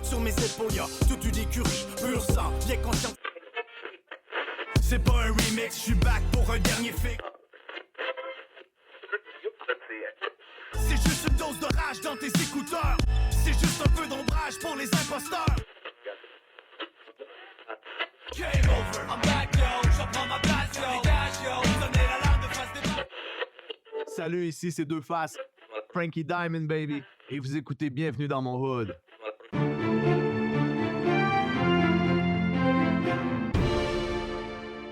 Sur mes épaules, y'a toute une écurie, pur sang, bien conscient. C'est pas un remix, j'suis back pour un dernier fake. C'est juste une dose de rage dans tes écouteurs. C'est juste un peu d'ombrage pour les imposteurs. Game over, I'm back yo, j'en ma place yo. Dégage yo, donnez l'alarme de face des... Salut, ici c'est Deux Faces, Frankie Diamond baby, et vous écoutez Bienvenue dans mon hood.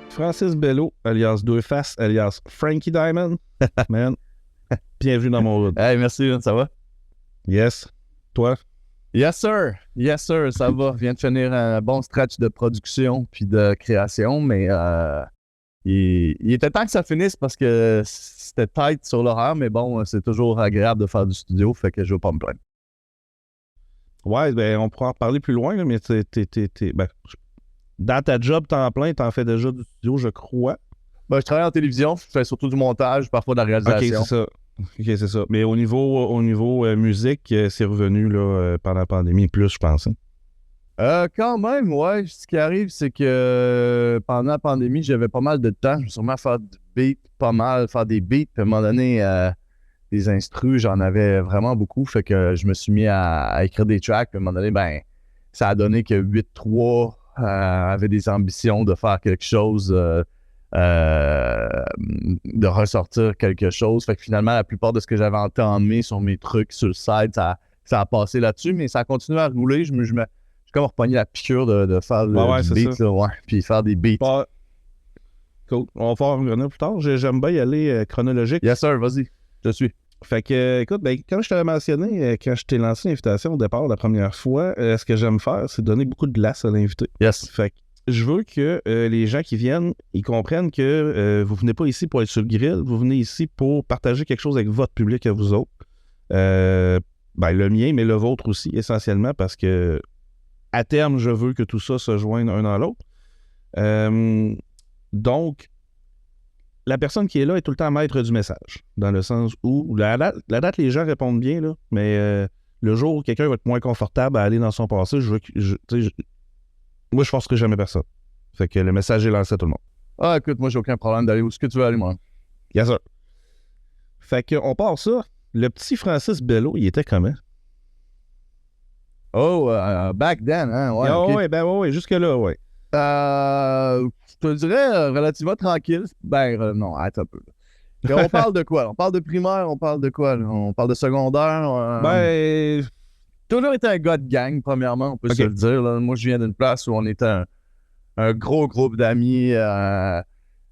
Francis Bello, alias Deux Faces, alias Frankie Diamond. Man, bienvenue dans mon hood. Hey, merci, ça va? Yes. Toi? Yes, sir, ça va. Je viens de finir un bon stretch de production puis de création, mais il était temps que ça finisse parce que c'était tight sur l'horaire, mais bon, c'est toujours agréable de faire du studio, fait que je veux pas me plaindre. Ouais, ben, on pourra en reparler plus loin, là, mais dans ta job temps plein, t'en fais déjà du studio, je crois. Ben, je travaille en télévision, je fais surtout du montage, parfois de la réalisation. OK, c'est ça. Mais au niveau musique, c'est revenu là, pendant la pandémie, plus, je pense. Hein? Quand même, ouais. Ce qui arrive, c'est que pendant la pandémie, j'avais pas mal de temps. Je me suis sûrement faire du beat, faire des beats. Puis à un moment donné, des instrus, j'en avais vraiment beaucoup. Fait que je me suis mis à écrire des tracks. Puis à un moment donné, ben, ça a donné que 8-3 avait des ambitions de faire quelque chose, de ressortir quelque chose. Fait que finalement, la plupart de ce que j'avais entamé sur mes trucs sur le site, ça a passé là-dessus, mais ça a continué à rouler. J'ai comme repogné la piqûre de faire du beat, là, ouais, puis faire des beats. Ouais. Cool. On va faire revenir plus tard. J'aime bien y aller chronologique. Yes, sir, vas-y, je suis. Fait que, écoute, ben, comme je t'avais mentionné, quand je t'ai lancé l'invitation au départ la première fois, ce que j'aime faire, c'est donner beaucoup de glace à l'invité. Yes. Fait que je veux que les gens qui viennent, ils comprennent que vous venez pas ici pour être sur le grill, vous venez ici pour partager quelque chose avec votre public à vous autres. Ben, le mien, mais le vôtre aussi, essentiellement, parce que à terme, je veux que tout ça se joigne un dans l'autre. Donc, la personne qui est là est tout le temps maître du message, dans le sens où la date, les gens répondent bien, là, mais le jour où quelqu'un va être moins confortable à aller dans son passé, moi, je forcerai jamais personne. Fait que le message est lancé à tout le monde. Ah, écoute, moi, j'ai aucun problème d'aller où ce que tu veux aller, moi. Yes, sir. Fait qu'on part ça. Le petit Francis Bello, il était comment? Oh, back then, hein? Ouais, okay. Ouais, jusque-là, ouais. Je te dirais relativement tranquille. Ben, non, attends un peu. On parle de quoi? On parle de primaire, on parle de quoi? On parle de secondaire? Toujours été un gars de gang, premièrement, on peut se le dire. Là. Moi, je viens d'une place où on était un gros groupe d'amis.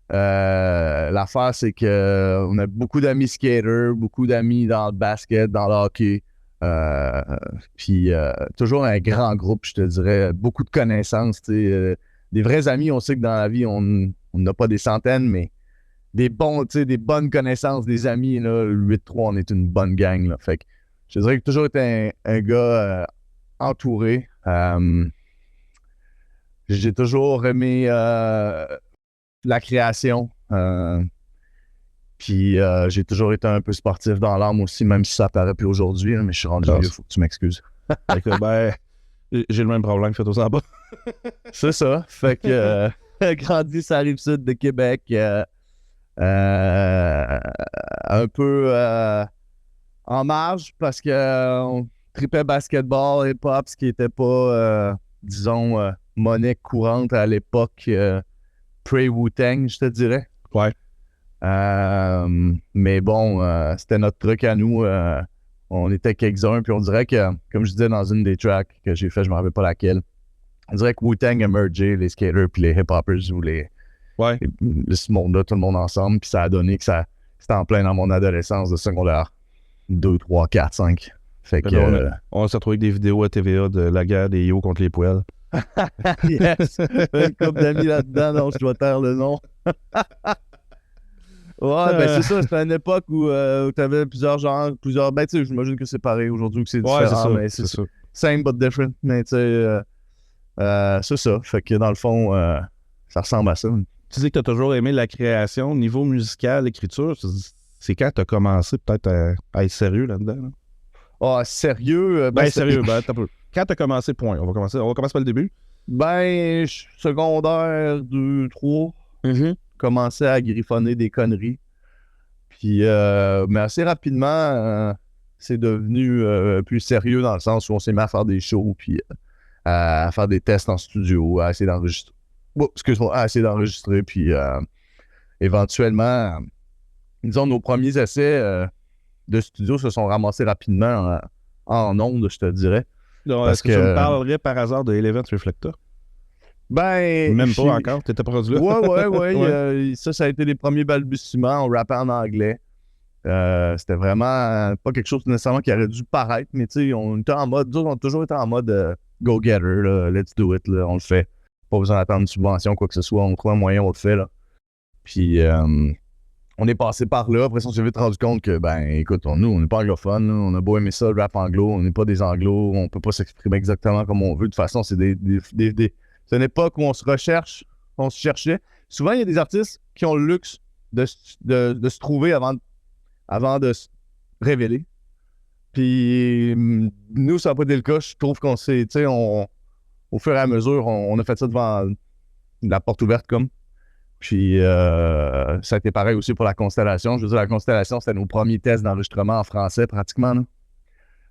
L'affaire, c'est qu'on a beaucoup d'amis skaters, beaucoup d'amis dans le basket, dans le hockey. Puis toujours un grand groupe, je te dirais. Beaucoup de connaissances. Des vrais amis, on sait que dans la vie, on n'a pas des centaines, mais des bonnes connaissances, des amis. Là, le 8-3, on est une bonne gang. Là. Fait que je dirais que j'ai toujours été un gars entouré. J'ai toujours aimé la création. Puis j'ai toujours été un peu sportif dans l'âme aussi, même si ça paraît plus aujourd'hui, là, mais je suis rendu vieux, faut que tu m'excuses. Ben, j'ai le même problème, fais-toi en bas. C'est ça. Fait que grandi sur la Rive-Sud de Québec, un peu en marge parce qu'on tripait basketball, hip-hop, ce qui n'était pas, disons, monnaie courante à l'époque pré-Wu-Tang, je te dirais. Ouais. Mais bon, c'était notre truc à nous. On était quelques-uns, puis on dirait que, comme je disais dans une des tracks que j'ai fait, je ne me rappelle pas laquelle, on dirait que Wu-Tang a mergé les skaters puis les hip-hoppers ou ce monde-là, tout le monde ensemble, puis ça a donné que c'était en plein dans mon adolescence de secondaire 2, 3, 4, 5. Fait que, on s'est retrouvé avec des vidéos à TVA de la guerre des yo contre les poêles. Yes! Une couple d'amis là-dedans, donc je dois taire le nom. Ouais, ben c'est ça, c'était une époque où tu avais plusieurs genres, ben tu sais, j'imagine que c'est pareil aujourd'hui, que c'est différent, c'est ça, mais c'est ça. Same but different, mais tu sais, c'est ça. Fait que dans le fond, ça ressemble à ça. Tu dis que tu as toujours aimé la création, niveau musical, l'écriture, c'est quand tu as commencé peut-être à être sérieux là-dedans? Là? Ah, sérieux? Sérieux, ben t'as peu. quand tu as commencé, point. On va commencer par le début. Ben, secondaire 2, 3, commençais à griffonner des conneries. Puis, mais assez rapidement, c'est devenu plus sérieux dans le sens où on s'est mis à faire des shows, puis à faire des tests en studio, à essayer d'enregistrer. Bon, excuse-moi, à essayer d'enregistrer, puis éventuellement, disons, nos premiers essais de studio se sont ramassés rapidement en ondes, je te dirais. Donc, est-ce que tu me parlerais par hasard de Eleven Reflector? Ben. Même pas encore, t'étais pas rendu là? Ouais. Ça a été les premiers balbutiements. On rappait en anglais. C'était vraiment pas quelque chose nécessairement qui aurait dû paraître, mais tu sais, on était en mode, on a toujours été en mode go-getter, là, let's do it, là, on le fait. Pas besoin d'attendre une subvention, quoi que ce soit. On trouve un moyen, on le fait, là. Puis, on est passé par là. Après ça, on s'est vite rendu compte que, ben, écoute, nous, on n'est pas anglophone, là. On a beau aimer ça, le rap anglo, on n'est pas des anglos, on peut pas s'exprimer exactement comme on veut. De toute façon, c'est c'est une époque où on se cherchait. Souvent, il y a des artistes qui ont le luxe de se trouver avant de se révéler. Puis, nous, ça n'a pas été le cas. Je trouve qu'on s'est, tu sais, au fur et à mesure, on a fait ça devant la porte ouverte, comme. Puis, ça a été pareil aussi pour la Constellation. Je veux dire, la Constellation, c'était nos premiers tests d'enregistrement en français, pratiquement,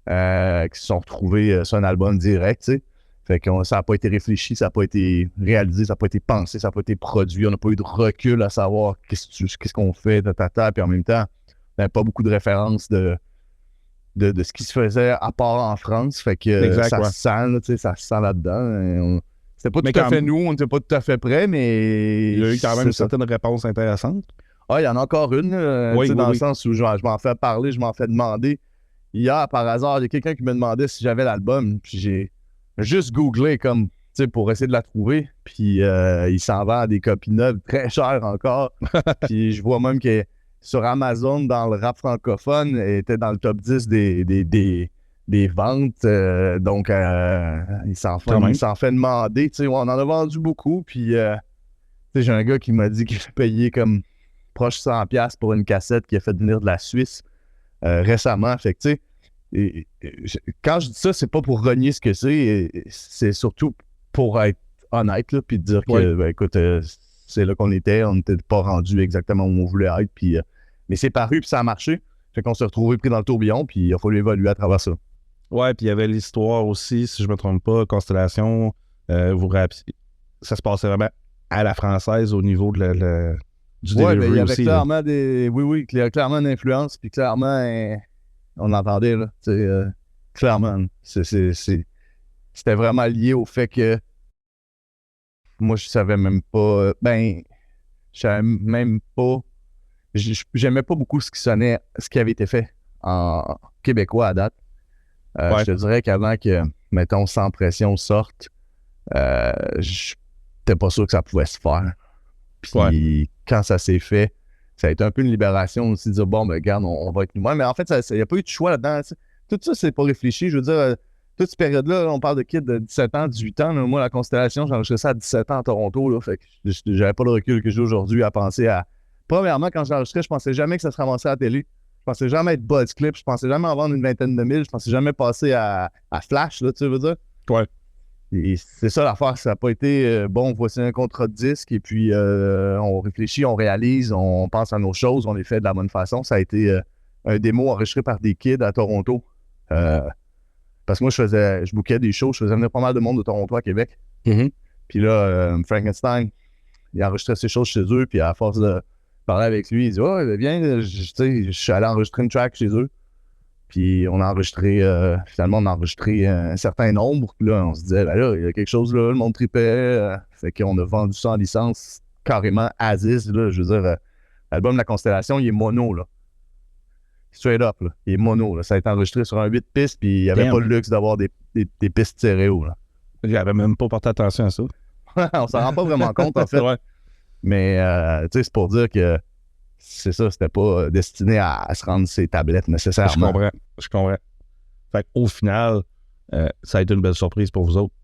là, qui se sont retrouvés sur un album direct, tu sais. Fait que ça n'a pas été réfléchi, ça n'a pas été réalisé, ça n'a pas été pensé, ça n'a pas été produit. On n'a pas eu de recul à savoir qu'est-ce qu'on fait, Puis en même temps, on n'avait pas beaucoup de références de ce qui se faisait à part en France. Fait que se sent, là, tu sais, ça se sent là-dedans. C'était pas tout à fait nous, on n'était pas tout à fait prêts, mais... Il y a eu quand même certaines réponses intéressantes. Ah, il y en a encore une, dans le sens où je m'en fais parler, je m'en fais demander. Hier, par hasard, il y a quelqu'un qui me demandait si j'avais l'album, puis j'ai juste googlé comme, tu sais, pour essayer de la trouver, puis il s'en vend à des copies neuves très chères encore. Puis je vois même que sur Amazon, dans le rap francophone, elle était dans le top 10 des ventes. Donc, il s'en fait demander. Tu sais, on en a vendu beaucoup. Puis, tu sais, j'ai un gars qui m'a dit qu'il a payé comme proche 100$ pour une cassette qu'il a fait venir de la Suisse récemment. Fait que, tu sais, quand je dis ça, c'est pas pour renier ce que c'est surtout pour être honnête, là, puis dire que, ben, écoute, c'est là qu'on était, on n'était pas rendu exactement où on voulait être, puis, mais c'est paru, puis ça a marché. Fait qu'on s'est retrouvé pris dans le tourbillon, puis il a fallu évoluer à travers ça. Ouais, puis il y avait l'histoire aussi, si je me trompe pas, Constellation, ça se passait vraiment à la française au niveau de du delivery mais il y avait aussi. Clairement il y a clairement une influence, puis clairement, on l'entendait, là, tu sais, clairement. C'était vraiment lié au fait que moi, je savais même pas, je savais même pas, j'aimais pas beaucoup ce qui avait été fait en québécois à date. Je te dirais qu'avant que, mettons, Sans Pression sorte, j'étais pas sûr que ça pouvait se faire. Puis quand ça s'est fait, ça a été un peu une libération aussi de dire, bon, ben regarde, on va être nous-mêmes. Mais en fait, il n'y a pas eu de choix là-dedans. T'sais. Tout ça, c'est pas réfléchi. Je veux dire, toute cette période-là, on parle de kids de 17 ans, 18 ans. Là, moi, la Constellation, j'ai enregistré ça à 17 ans à Toronto. Là, fait que j'avais pas le recul que j'ai aujourd'hui à penser à... Premièrement, quand j'ai enregistré, je pensais jamais que ça se ramassait à la télé. Je pensais jamais être buzz clip. Je pensais jamais en vendre une vingtaine de mille. Je pensais jamais passer à Flash, là, tu veux dire? Ouais. Et c'est ça l'affaire. Ça n'a pas été, bon, voici un contrat de disque et puis on réfléchit, on réalise, on pense à nos choses, on les fait de la bonne façon. Ça a été un démo enregistré par des kids à Toronto. Parce que moi, je bookais des shows, je faisais venir pas mal de monde de Toronto à Québec. Mm-hmm. Puis là, Frankenstein, il enregistrait ses choses chez eux, puis à force de parler avec lui, il dit « Oh, viens, je suis allé enregistrer une track chez eux. » Puis on a enregistré, finalement, on a enregistré un certain nombre. Puis là, on se disait, ben là, il y a quelque chose là, le monde tripait. Fait qu'on a vendu ça en licence carrément Aziz. Là, je veux dire, l'album La Constellation, il est mono, là. Straight up, là. Il est mono, là. Ça a été enregistré sur un 8 pistes, puis il n'y avait pas le luxe d'avoir des pistes stéréo, là. J'avais même pas porté attention à ça. On s'en rend pas vraiment compte, en fait. Ouais. Mais, tu sais, c'est pour dire que c'est ça, c'était pas destiné à se rendre ses tablettes nécessairement. Je comprends. Fait qu'au final, ça a été une belle surprise pour vous autres.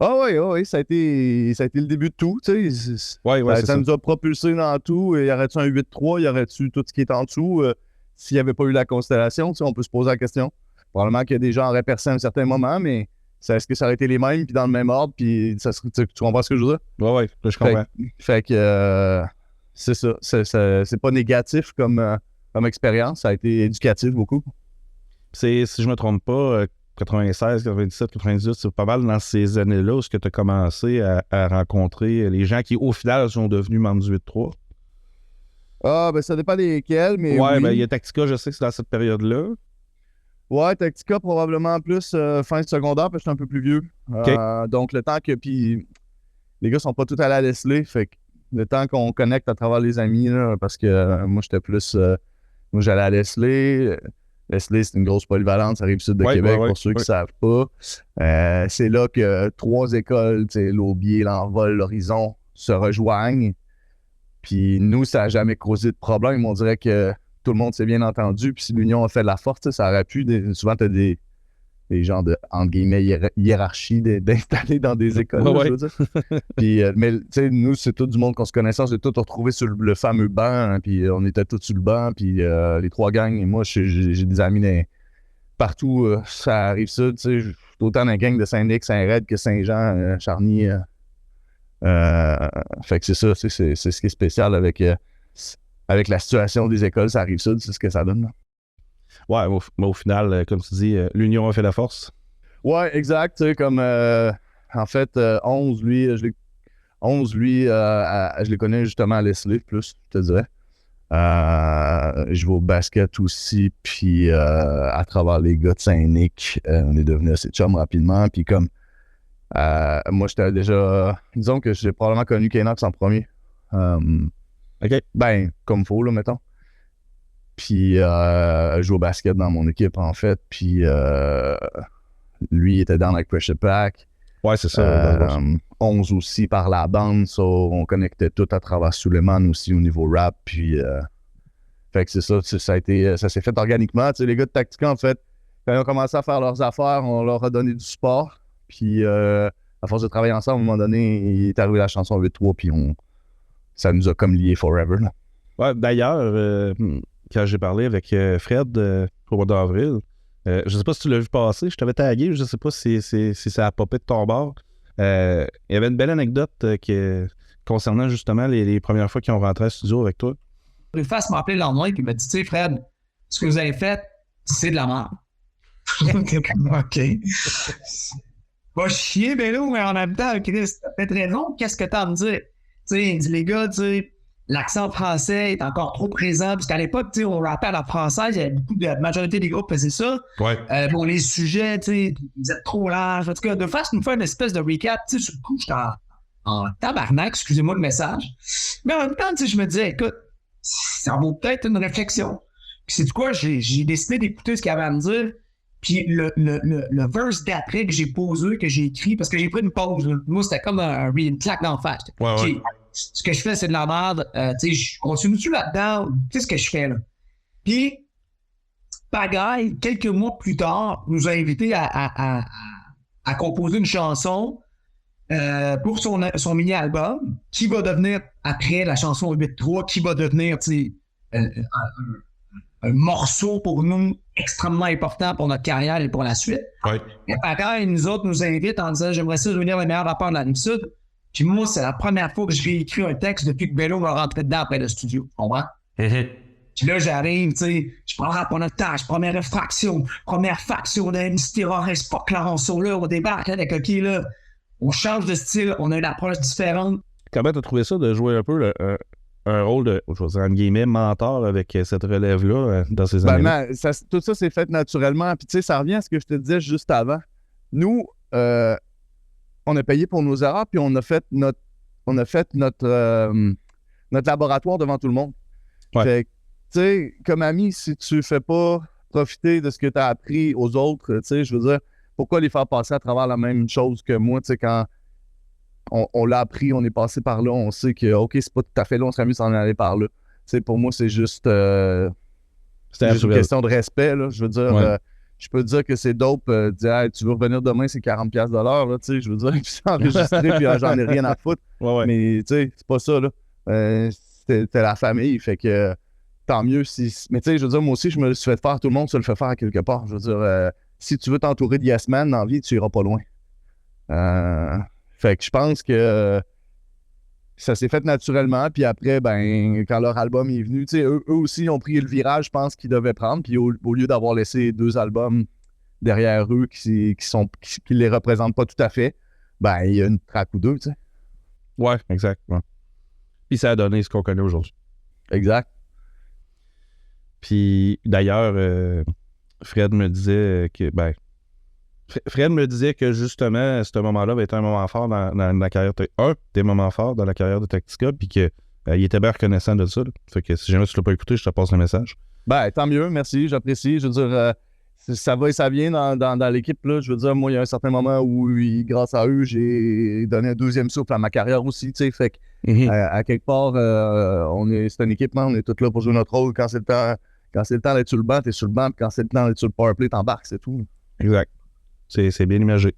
Ah oui, ça a été le début de tout, tu sais. Ça nous a propulsé dans tout. Y aurait-tu un 8-3? Y aurait-tu tout ce qui est en dessous? S'il n'y avait pas eu la Constellation, tu sais, on peut se poser la question. Probablement que des gens auraient percé à un certain moment, mais est-ce que ça aurait été les mêmes, puis dans le même ordre, puis tu comprends ce que je veux dire? Ouais, je comprends. Fait que c'est ça. C'est pas négatif comme expérience. Ça a été éducatif beaucoup. Si je me trompe pas, 96, 97, 98, c'est pas mal dans ces années-là où tu as commencé à rencontrer les gens qui, au final, sont devenus membres du 8-3. Ah, ben ça dépend desquels, mais ouais, oui. Ben il y a Tactica, je sais que c'est dans cette période-là. Ouais, Tactica, probablement plus fin secondaire, parce que je suis un peu plus vieux. Okay. Donc, le temps que... Puis, les gars sont pas tous allés à Leslie, fait que le temps qu'on connecte à travers les amis, là, parce que moi, j'étais plus... moi, j'allais à Leslie. Leslie, c'est une grosse polyvalente, ça arrive sud de Québec, pour ceux qui ne savent pas. C'est là que 3 écoles, l'Aubier, l'Envol, l'Horizon, se rejoignent. Puis nous, ça n'a jamais causé de problème. On dirait que tout le monde s'est bien entendu. Puis si l'union a fait de la force, ça aurait pu. Souvent, tu as des genres de, entre guillemets, hiérarchie d'installer dans des écoles, je veux dire. Puis, mais tu sais, nous, c'est tout du monde qu'on se connaissait. On s'est tous retrouvés sur le fameux banc. Hein, puis on était tous sur le banc. Puis les 3 gangs. Et moi, j'ai des amis partout. Ça arrive ça. Tu sais, autant dans la gang de Saint-Nic, Saint-Raid que Saint-Jean, Charny. Fait que c'est ça. C'est ce qui est spécial avec la situation des écoles. Ça arrive ça. C'est ce que ça donne. Là. Ouais, au final, comme tu dis, l'union a fait la force. Ouais, exact. Tu sais, comme en fait, 11, lui, je les connais justement à Leslie, plus, je te dirais. Je vais au basket aussi, puis à travers les gars de Saint-Nic, on est devenus assez chum rapidement. Puis comme moi, j'étais déjà. Disons que j'ai probablement connu K-Nox en premier. OK. Ben, comme faut, là, mettons. Puis, je joue au basket dans mon équipe, en fait. Puis, lui, il était dans avec Pressure Pack. Ouais, c'est ça. 11 aussi par la bande. So, on connectait tout à travers Suleiman aussi au niveau rap. Puis, fait que c'est ça. Ça s'est fait organiquement. Tu sais, les gars de Tactica, en fait, quand ils ont commencé à faire leurs affaires, on leur a donné du support. Puis, à force de travailler ensemble, à un moment donné, il est arrivé la chanson 8-3. Puis, ça nous a comme liés forever. Là. Ouais, d'ailleurs, quand j'ai parlé avec Fred au mois d'avril, je sais pas si tu l'as vu passer, je t'avais tagué, je sais pas si ça a popé de ton bord. Il y avait une belle anecdote concernant justement les premières fois qu'ils ont rentré à studio avec toi. Préface m'a appelé le lendemain et il m'a dit, tu sais, Fred, ce que vous avez fait, c'est de la merde. OK. Va chier, mais là, mais en même temps, Chris, t'as peut-être raison, qu'est-ce que t'as à me dire? Tu sais, il dit, les gars, tu sais, l'accent français est encore trop présent, parce qu'à l'époque, tu sais, on rappait à la française, il y avait la majorité des groupes faisaient ça. Ouais. Bon, les sujets, tu sais, vous êtes trop larges. En tout cas, de faire une espèce de recap, tu sais, sur le coup, j'étais en tabarnak, excusez-moi le message. Mais en même temps, tu sais, je me disais, écoute, ça vaut peut-être une réflexion. Puis c'est du quoi, j'ai décidé d'écouter ce qu'il avait à me dire. Puis le verse d'après que j'ai posé, que j'ai écrit, parce que j'ai pris une pause. Moi, c'était comme une claque d'en face. Ouais. Ce que je fais, c'est de la merde. Tu sais, je continue-tu là-dedans? Tu sais ce que je fais, là? Puis, Pagaille, quelques mois plus tard, nous a invités à composer une chanson pour son mini-album, qui va devenir, après la chanson 8-3, qui va devenir, tu sais, un morceau pour nous extrêmement important pour notre carrière et pour la suite. Ouais. Et Pagaille, nous autres, nous invitent en disant « J'aimerais ça devenir le meilleur rappeur de la Rive-Sud. » Puis moi, c'est la première fois que je réécris un texte depuis que Bello va rentrer dedans après le studio. Tu comprends? Puis là, j'arrive, tu sais, je prends le rap en otage, première faction de MC Terroriste, pas Clarenceau, là, on débarque avec OK, là, on change de style, on a une approche différente. Comment t'as trouvé ça de jouer un peu un rôle de, je veux dire, entre guillemets, mentor avec cette relève-là dans ces années-là? Tout ça s'est fait naturellement. Puis tu sais, ça revient à ce que je te disais juste avant. Nous, on a payé pour nos erreurs, puis on a fait notre laboratoire devant tout le monde. Ouais. Fait que, tu sais, comme ami, si tu fais pas profiter de ce que tu as appris aux autres, tu sais, je veux dire, pourquoi les faire passer à travers la même chose que moi, tu sais, quand on l'a appris, on est passé par là, on sait que, OK, c'est pas tout à fait là, on serait mieux s'en aller par là. Tu sais, pour moi, c'est juste une question de respect, là. Je veux dire, je peux te dire que c'est dope, dire, hey, tu veux revenir demain, c'est 40$ de l'heure, là, tu sais, je veux dire, puis c'est enregistré, puis j'en ai rien à foutre. Ouais. Mais, tu sais, c'est pas ça, là. C'était la famille, fait que tant mieux si... Mais tu sais, je veux dire, moi aussi, je me le suis fait faire, tout le monde se le fait faire à quelque part. Je veux dire, si tu veux t'entourer de yes man dans la vie, tu iras pas loin. Fait que je pense que ça s'est fait naturellement. Puis après, ben, quand leur album est venu, tu sais, eux aussi ont pris le virage, je pense, qu'ils devaient prendre. Puis au lieu d'avoir laissé 2 albums derrière eux qui les représentent pas tout à fait, ben, il y a une track ou 2, tu sais. Ouais, exact. Ouais. Puis ça a donné ce qu'on connaît aujourd'hui. Exact. Puis d'ailleurs, Fred me disait que, Fred me disait que justement, ce moment-là va être un moment fort dans la carrière un des moments forts dans la carrière de Tactica, puis qu'il était bien reconnaissant de ça. Là. Fait que si jamais tu l'as pas écouté, je te passe le message. Ben, tant mieux, merci, j'apprécie. Je veux dire, ça va et ça vient dans l'équipe. Là. Je veux dire, moi, il y a un certain moment où, grâce à eux, j'ai donné un 2e souffle à ma carrière aussi. Tu sais, fait que, à quelque part, c'est une équipe, on est tous là pour jouer notre rôle. Quand c'est le temps d'être sur le banc, t'es sur le banc. Puis quand c'est le temps d'être sur le powerplay, t'embarques, c'est tout. Exact. C'est bien imagé.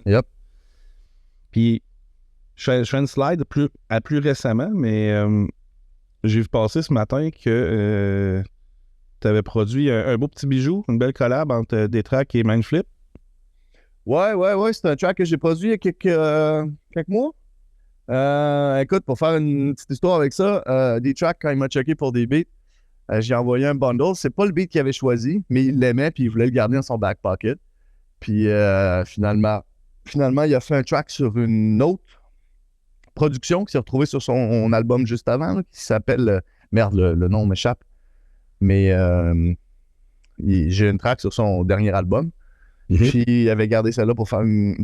Yep. Puis, je fais une slide plus récemment, mais j'ai vu passer ce matin que tu avais produit un beau petit bijou, une belle collab entre Détrac et Mindflip. Ouais, c'est un track que j'ai produit il y a quelques mois. Écoute, pour faire une petite histoire avec ça, Détrac, quand il m'a checké pour des beats, j'ai envoyé un bundle. C'est pas le beat qu'il avait choisi, mais il l'aimait puis il voulait le garder dans son back pocket. Puis finalement, il a fait un track sur une autre production qui s'est retrouvée sur son album juste avant, là, qui s'appelle... merde, le nom m'échappe. Mais j'ai une track sur son dernier album. Puis il avait gardé celle-là pour faire une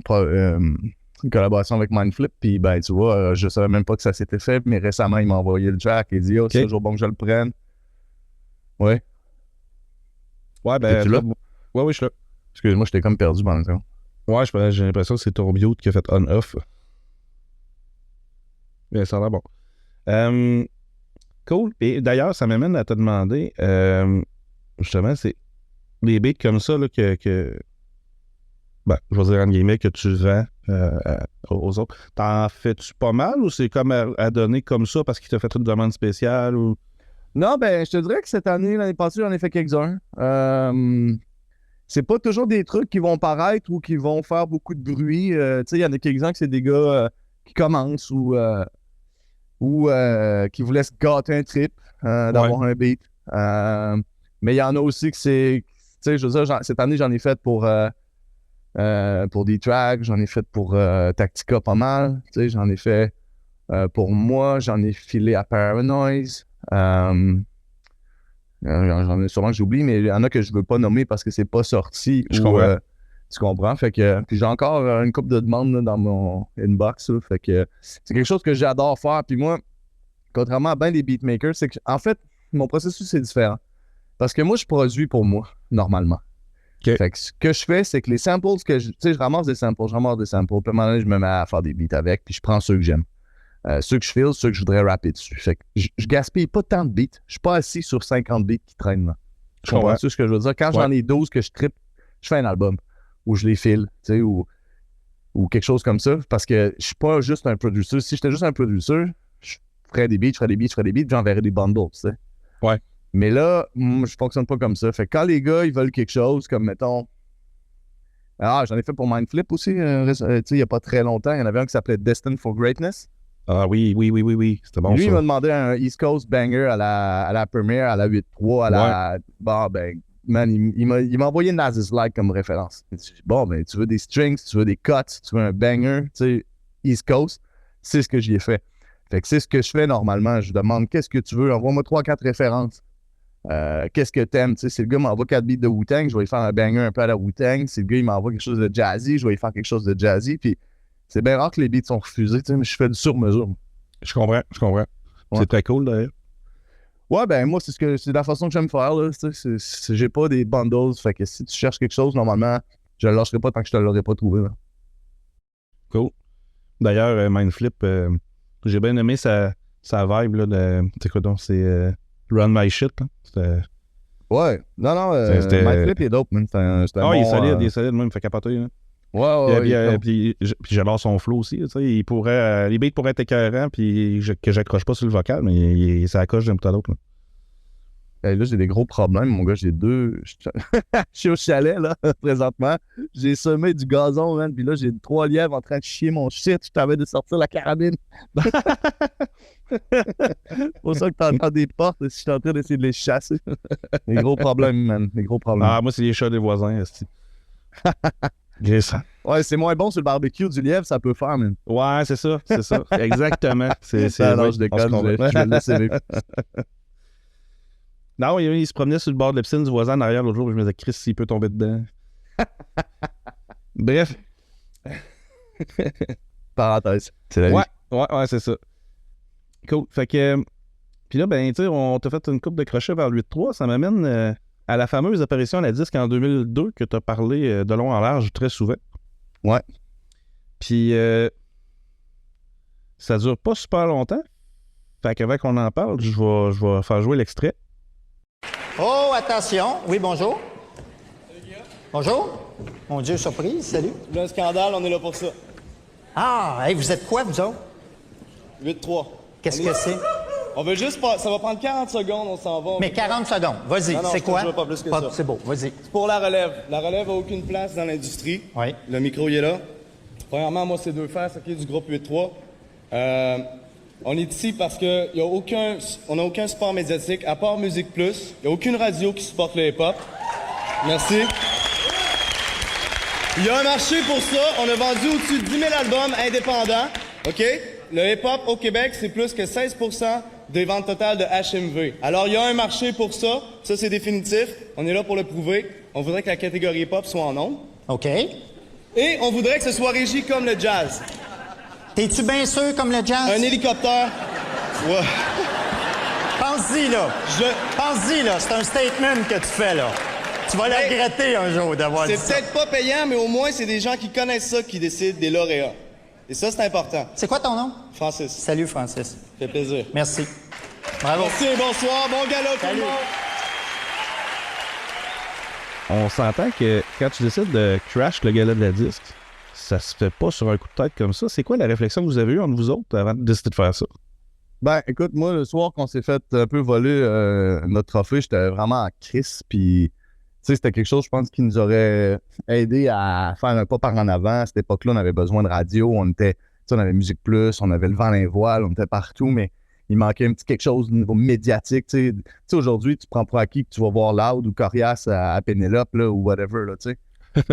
collaboration avec Mindflip. Puis ben, tu vois, je savais même pas que ça s'était fait. Mais récemment, il m'a envoyé le track et dit « Oh, c'est toujours bon que je le prenne. » Ouais. Ouais, ben... Es-tu là? Ouais, je suis là. Excuse-moi, j'étais comme perdu pendant le temps. Ouais, j'ai l'impression que c'est ton bio qui a fait on-off. Mais ça a l'air bon. Cool. Et d'ailleurs, ça m'amène à te demander, justement, c'est des beats comme ça là, que je vais dire en guillemets, que tu vends aux autres. T'en fais-tu pas mal ou c'est comme à donner comme ça parce qu'il t'a fait une demande spéciale ou... Non, ben, je te dirais que cette année, l'année passée, j'en ai fait quelques-uns. C'est pas toujours des trucs qui vont paraître ou qui vont faire beaucoup de bruit. Tu sais, il y en a quelques-uns que c'est des gars qui commencent ou qui voulaient se gâter un trip d'avoir un beat. Mais il y en a aussi que c'est... Tu sais, je veux dire, cette année, j'en ai fait pour des tracks, j'en ai fait pour Tactica pas mal. Tu sais, j'en ai fait pour moi, j'en ai filé à Paranoise. J'en ai sûrement que j'oublie, mais il y en a que je veux pas nommer parce que c'est pas sorti. Je comprends. Tu comprends? Fait que, puis j'ai encore une couple de demandes là, dans mon inbox. Là, fait que c'est quelque chose que j'adore faire. Puis moi, contrairement à bien des beatmakers, c'est que en fait, mon processus est différent. Parce que moi, je produis pour moi, normalement. Okay. Fait que ce que je fais, c'est que les samples je ramasse des samples. Puis à un moment donné, je me mets à faire des beats avec, puis je prends ceux que j'aime. Ceux que je file, ceux que je voudrais rapper dessus. Fait que je gaspille pas tant de beats. Je suis pas assis sur 50 beats qui traînent là. Tu comprends ce que je veux dire? Quand j'en ai 12 que je trippe, je fais un album où je les file, tu sais, ou quelque chose comme ça. Parce que je suis pas juste un producer. Si j'étais juste un producer, je ferais des beats, puis j'enverrais des bundles, tu sais. Ouais. Mais là, je fonctionne pas comme ça. Fait que quand les gars, ils veulent quelque chose, comme mettons... j'en ai fait pour Mindflip aussi, tu sais, il y a pas très longtemps. Il y en avait un qui s'appelait Destined for Greatness. Ah oui. C'était bon. Lui, ça. il m'a demandé un East Coast banger à la première, à la 8.3, à la... Bon, ben, man, il m'a envoyé Nazis Like comme référence. Il dit, bon, ben, tu veux des strings, tu veux des cuts, tu veux un banger, tu sais, East Coast, c'est ce que j'y ai fait. Fait que c'est ce que je fais normalement. Je demande, qu'est-ce que tu veux? Envoie-moi 3-4 références. Qu'est-ce que t'aimes? Tu sais, si le gars m'envoie 4 beats de Wu-Tang, je vais lui faire un banger un peu à la Wu-Tang. Si le gars, il m'envoie quelque chose de jazzy, je vais lui faire quelque chose de jazzy. Puis c'est bien rare que les beats sont refusés, tu sais, mais je fais du sur-mesure. Je comprends. Ouais. C'est très cool, d'ailleurs. Ouais, ben moi, c'est la façon que j'aime faire, là. J'ai pas des bundles, fait que si tu cherches quelque chose, normalement, je le lâcherai pas tant que je te l'aurai pas trouvé, là. Cool. D'ailleurs, Mindflip, j'ai bien aimé sa vibe, là, de... C'est quoi donc? C'est Run My Shit, là. Ouais. Non, Mindflip est dope, man. C'est un bon, il est solide, même, il me fait capoter, là. Ouais. Puis j'adore son flow aussi. Tu sais, les beats pourraient être écœurants, puis que j'accroche pas sur le vocal, mais ça accroche d'un bout à l'autre. Là, j'ai des gros problèmes, mon gars. J'ai 2. Je suis au chalet, là, présentement. J'ai semé du gazon, man. Puis là, j'ai 3 lièvres en train de chier mon shit. Je t'avais de sortir la carabine. C'est pour ça que t'entends des portes si je suis en train d'essayer de les chasser. Des gros problèmes, man. Des gros problèmes. Ah, moi, c'est les chats des voisins, esti. Glissant. Ouais, c'est moins bon sur le barbecue du lièvre, ça peut faire, man. Ouais, c'est ça. Exactement. Non, je déconne, je vais le laisser vivre. Non, il se promenait sur le bord de la piscine du voisin en arrière l'autre jour, je me disais, Chris, s'il peut tomber dedans. Bref. Parenthèse. C'est la vie. Ouais, c'est ça. Cool. Fait que. Puis là, ben, tu sais, on t'a fait une coupe de crochet vers le 8-3. Ça m'amène à la fameuse apparition à la disque en 2002 que tu as parlé de long en large très souvent. Ouais. Puis. Ça dure pas super longtemps. Fait qu'avant qu'on en parle, je vais faire jouer l'extrait. Oh, attention. Oui, bonjour. Bonjour. Mon Dieu, surprise. Salut. Là, un scandale, on est là pour ça. Ah, hey, vous êtes quoi, vous autres? 8-3. Qu'est-ce que c'est? On veut juste pas. Ça va prendre 40 secondes, on s'en va. Mais 40 secondes. Vas-y, Non, c'est je quoi? te jure pas plus que ça. C'est beau, vas-y. C'est pour la relève. La relève a aucune place dans l'industrie. Oui. Le micro, il est là. Premièrement, moi, c'est 2 faces, OK, du groupe 8-3. On est ici parce qu'on n'a aucun support médiatique, à part Musique Plus. Il n'y a aucune radio qui supporte le hip-hop. Merci. Il y a un marché pour ça. On a vendu au-dessus de 10 000 albums indépendants. OK? Le hip-hop au Québec, c'est plus que 16% des ventes totales de HMV. Alors, il y a un marché pour ça. Ça, c'est définitif. On est là pour le prouver. On voudrait que la catégorie hip-hop soit en nombre. OK. Et on voudrait que ce soit régi comme le jazz. T'es-tu bien sûr comme le jazz? Un hélicoptère. Ouais. Pense-y, là. Pense-y, là. C'est un statement que tu fais, là. Tu vas le regretter un jour d'avoir dit C'est ça. peut-être pas payant, mais au moins, c'est des gens qui connaissent ça qui décident des lauréats. Et ça, c'est important. C'est quoi ton nom? Francis, ça Salut, Francis. fait plaisir. Merci. Bravo. Merci, bonsoir, bon gala tout Salut. le monde. On s'entend que quand tu décides de crash le gala de la disque, ça se fait pas sur un coup de tête comme ça. C'est quoi la réflexion que vous avez eue entre vous autres avant de décider de faire ça? Ben, écoute, moi, le soir qu'on s'est fait un peu voler notre trophée, j'étais vraiment en crise, puis, tu sais, c'était quelque chose, je pense, qui nous aurait aidé à faire un pas par en avant. À cette époque-là, on avait besoin de radio, on avait Musique Plus, on avait le vent dans les voiles, on était partout, mais il manquait un petit quelque chose au niveau médiatique, tu sais. Aujourd'hui, tu prends pour acquis que tu vas voir Loud ou Corias à Pénélope, là, ou whatever, là, tu sais.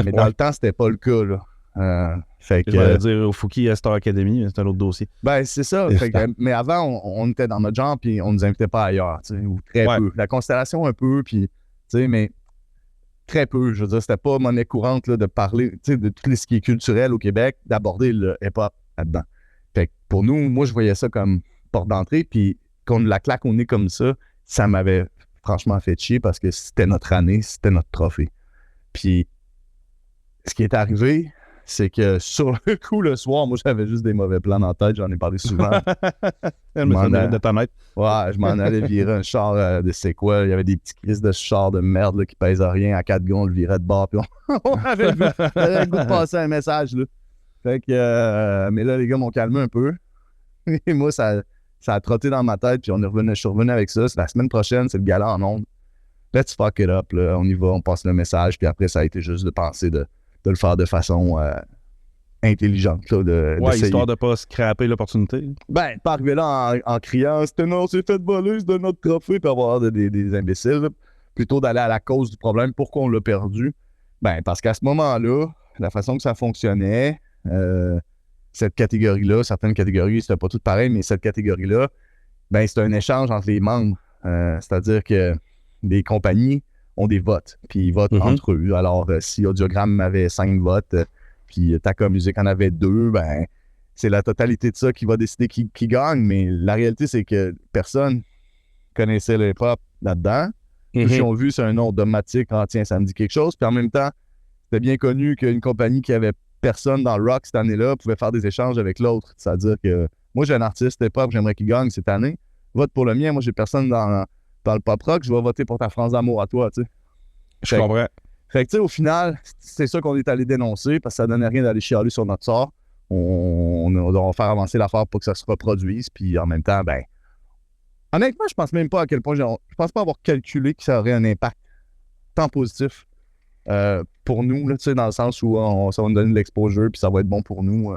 Mais dans le temps, c'était pas le cas, là. Fait Je vais dire au Fouki à Star Academy, c'est un autre dossier. Ben, c'est ça. Mais avant, on était dans notre genre, puis on nous invitait pas ailleurs, tu sais, ou très peu. La Constellation, un peu, puis, tu sais, mais très peu. Je veux dire, c'était pas monnaie courante là, de parler, tu sais, de tout ce qui est culturel au Québec, d'aborder le hip-hop là-dedans. Fait que pour nous, moi, je voyais ça comme porte d'entrée, puis qu'on nous la claque au nez comme ça m'avait franchement fait chier parce que c'était notre année, c'était notre trophée. Puis, ce qui est arrivé, c'est que sur le coup, le soir, moi, j'avais juste des mauvais plans en tête. J'en ai parlé souvent. de ta maître. Ouais, je m'en allais virer un char de c'est quoi. Il y avait des petits crises de char de merde là, qui pèsent rien. À 4 gonds, on le virait de bord. Puis on avait le goût de passer un message. Là. Fait que, mais là, les gars m'ont calmé un peu. Et moi, ça a trotté dans ma tête. Puis je suis revenu avec ça. C'est la semaine prochaine, c'est le gala en ondes. Let's fuck it up. Là. On y va, on passe le message. Puis après, ça a été juste de penser de le faire de façon intelligente. Là, Histoire de pas scraper l'opportunité. Ben, pas arriver là en criant « on s'est fait voler, c'est de notre trophée » puis avoir des imbéciles. Là. Plutôt d'aller à la cause du problème, pourquoi on l'a perdu. Ben, parce qu'à ce moment-là, la façon que ça fonctionnait, cette catégorie-là, certaines catégories, c'était pas tout pareil, mais cette catégorie-là, ben, c'est un échange entre les membres. C'est-à-dire que les compagnies ont des votes, puis ils votent entre eux. Alors, si Audiogramme avait 5 votes, puis Taka Music en avait 2, ben, c'est la totalité de ça qui va décider qui gagne. Mais la réalité, c'est que personne connaissait le hip-hop là-dedans. Ils ont vu, c'est un nom dogmatique, tiens, ça me dit quelque chose. Puis en même temps, c'était bien connu qu'une compagnie qui avait personne dans le rock cette année-là pouvait faire des échanges avec l'autre. C'est-à-dire que moi, j'ai un artiste hip-hop, j'aimerais qu'il gagne cette année. Vote pour le mien. Moi, j'ai personne dans le pop rock, je vais voter pour ta France d'amour à toi, tu sais. Je comprends. Fait que, tu sais, au final, c'est ça qu'on est allé dénoncer parce que ça donnait rien d'aller chialer sur notre sort. On va faire avancer l'affaire pour que ça se reproduise, puis en même temps, ben, Honnêtement, je pense même pas à quel point je pense pas avoir calculé que ça aurait un impact tant positif pour nous, là, tu sais, dans le sens où ça va nous donner de l'exposure puis ça va être bon pour nous.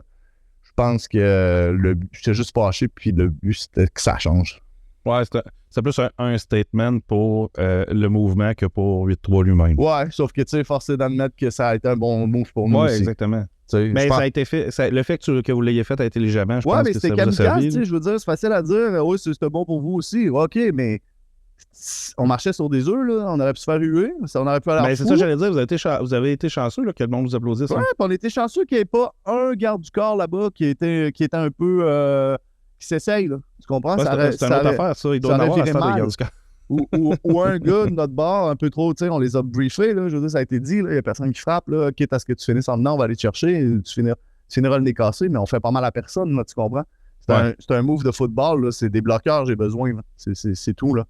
Je pense que j'étais juste fâché puis le but, c'était que ça change. Ouais, c'est plus un statement pour le mouvement que pour 8-3 lui-même. Ouais, sauf que, tu sais, forcé d'admettre que ça a été un bon move pour nous Ouais, aussi. exactement. T'sais, Mais je pense- ça a été fait, le fait que vous l'ayez fait intelligemment, je Ouais, pense mais que c'était ça vous a kamikaze, servi. tu sais, je veux dire, c'est facile à dire. Oui, c'était bon pour vous aussi. OK, mais on marchait sur des œufs, là. On aurait pu se faire huer. On aurait pu aller Mais c'est ça que j'allais dire, vous avez été chanceux là, que le monde vous applaudisse. Ouais, hein. puis on était chanceux qu'il n'y ait pas un garde du corps là-bas qui était un peu... qui s'essaye, là. Tu comprends? Ouais, Ça c'est aurait- une ça autre aurait- affaire, ça. Il doit ça en aurait avoir à viré ce temps de mal. garde du corps. ou un gars de notre bord, un peu trop, tu sais, on les a briefés, là. Je veux dire, ça a été dit, là. Il n'y a personne qui frappe, là. Quitte à ce que tu finisses en dedans, on va aller te chercher. Tu finiras le nez cassé, mais on fait pas mal à personne, là, tu comprends? C'est un move de football, là. C'est des bloqueurs, j'ai besoin, là. C'est tout, là.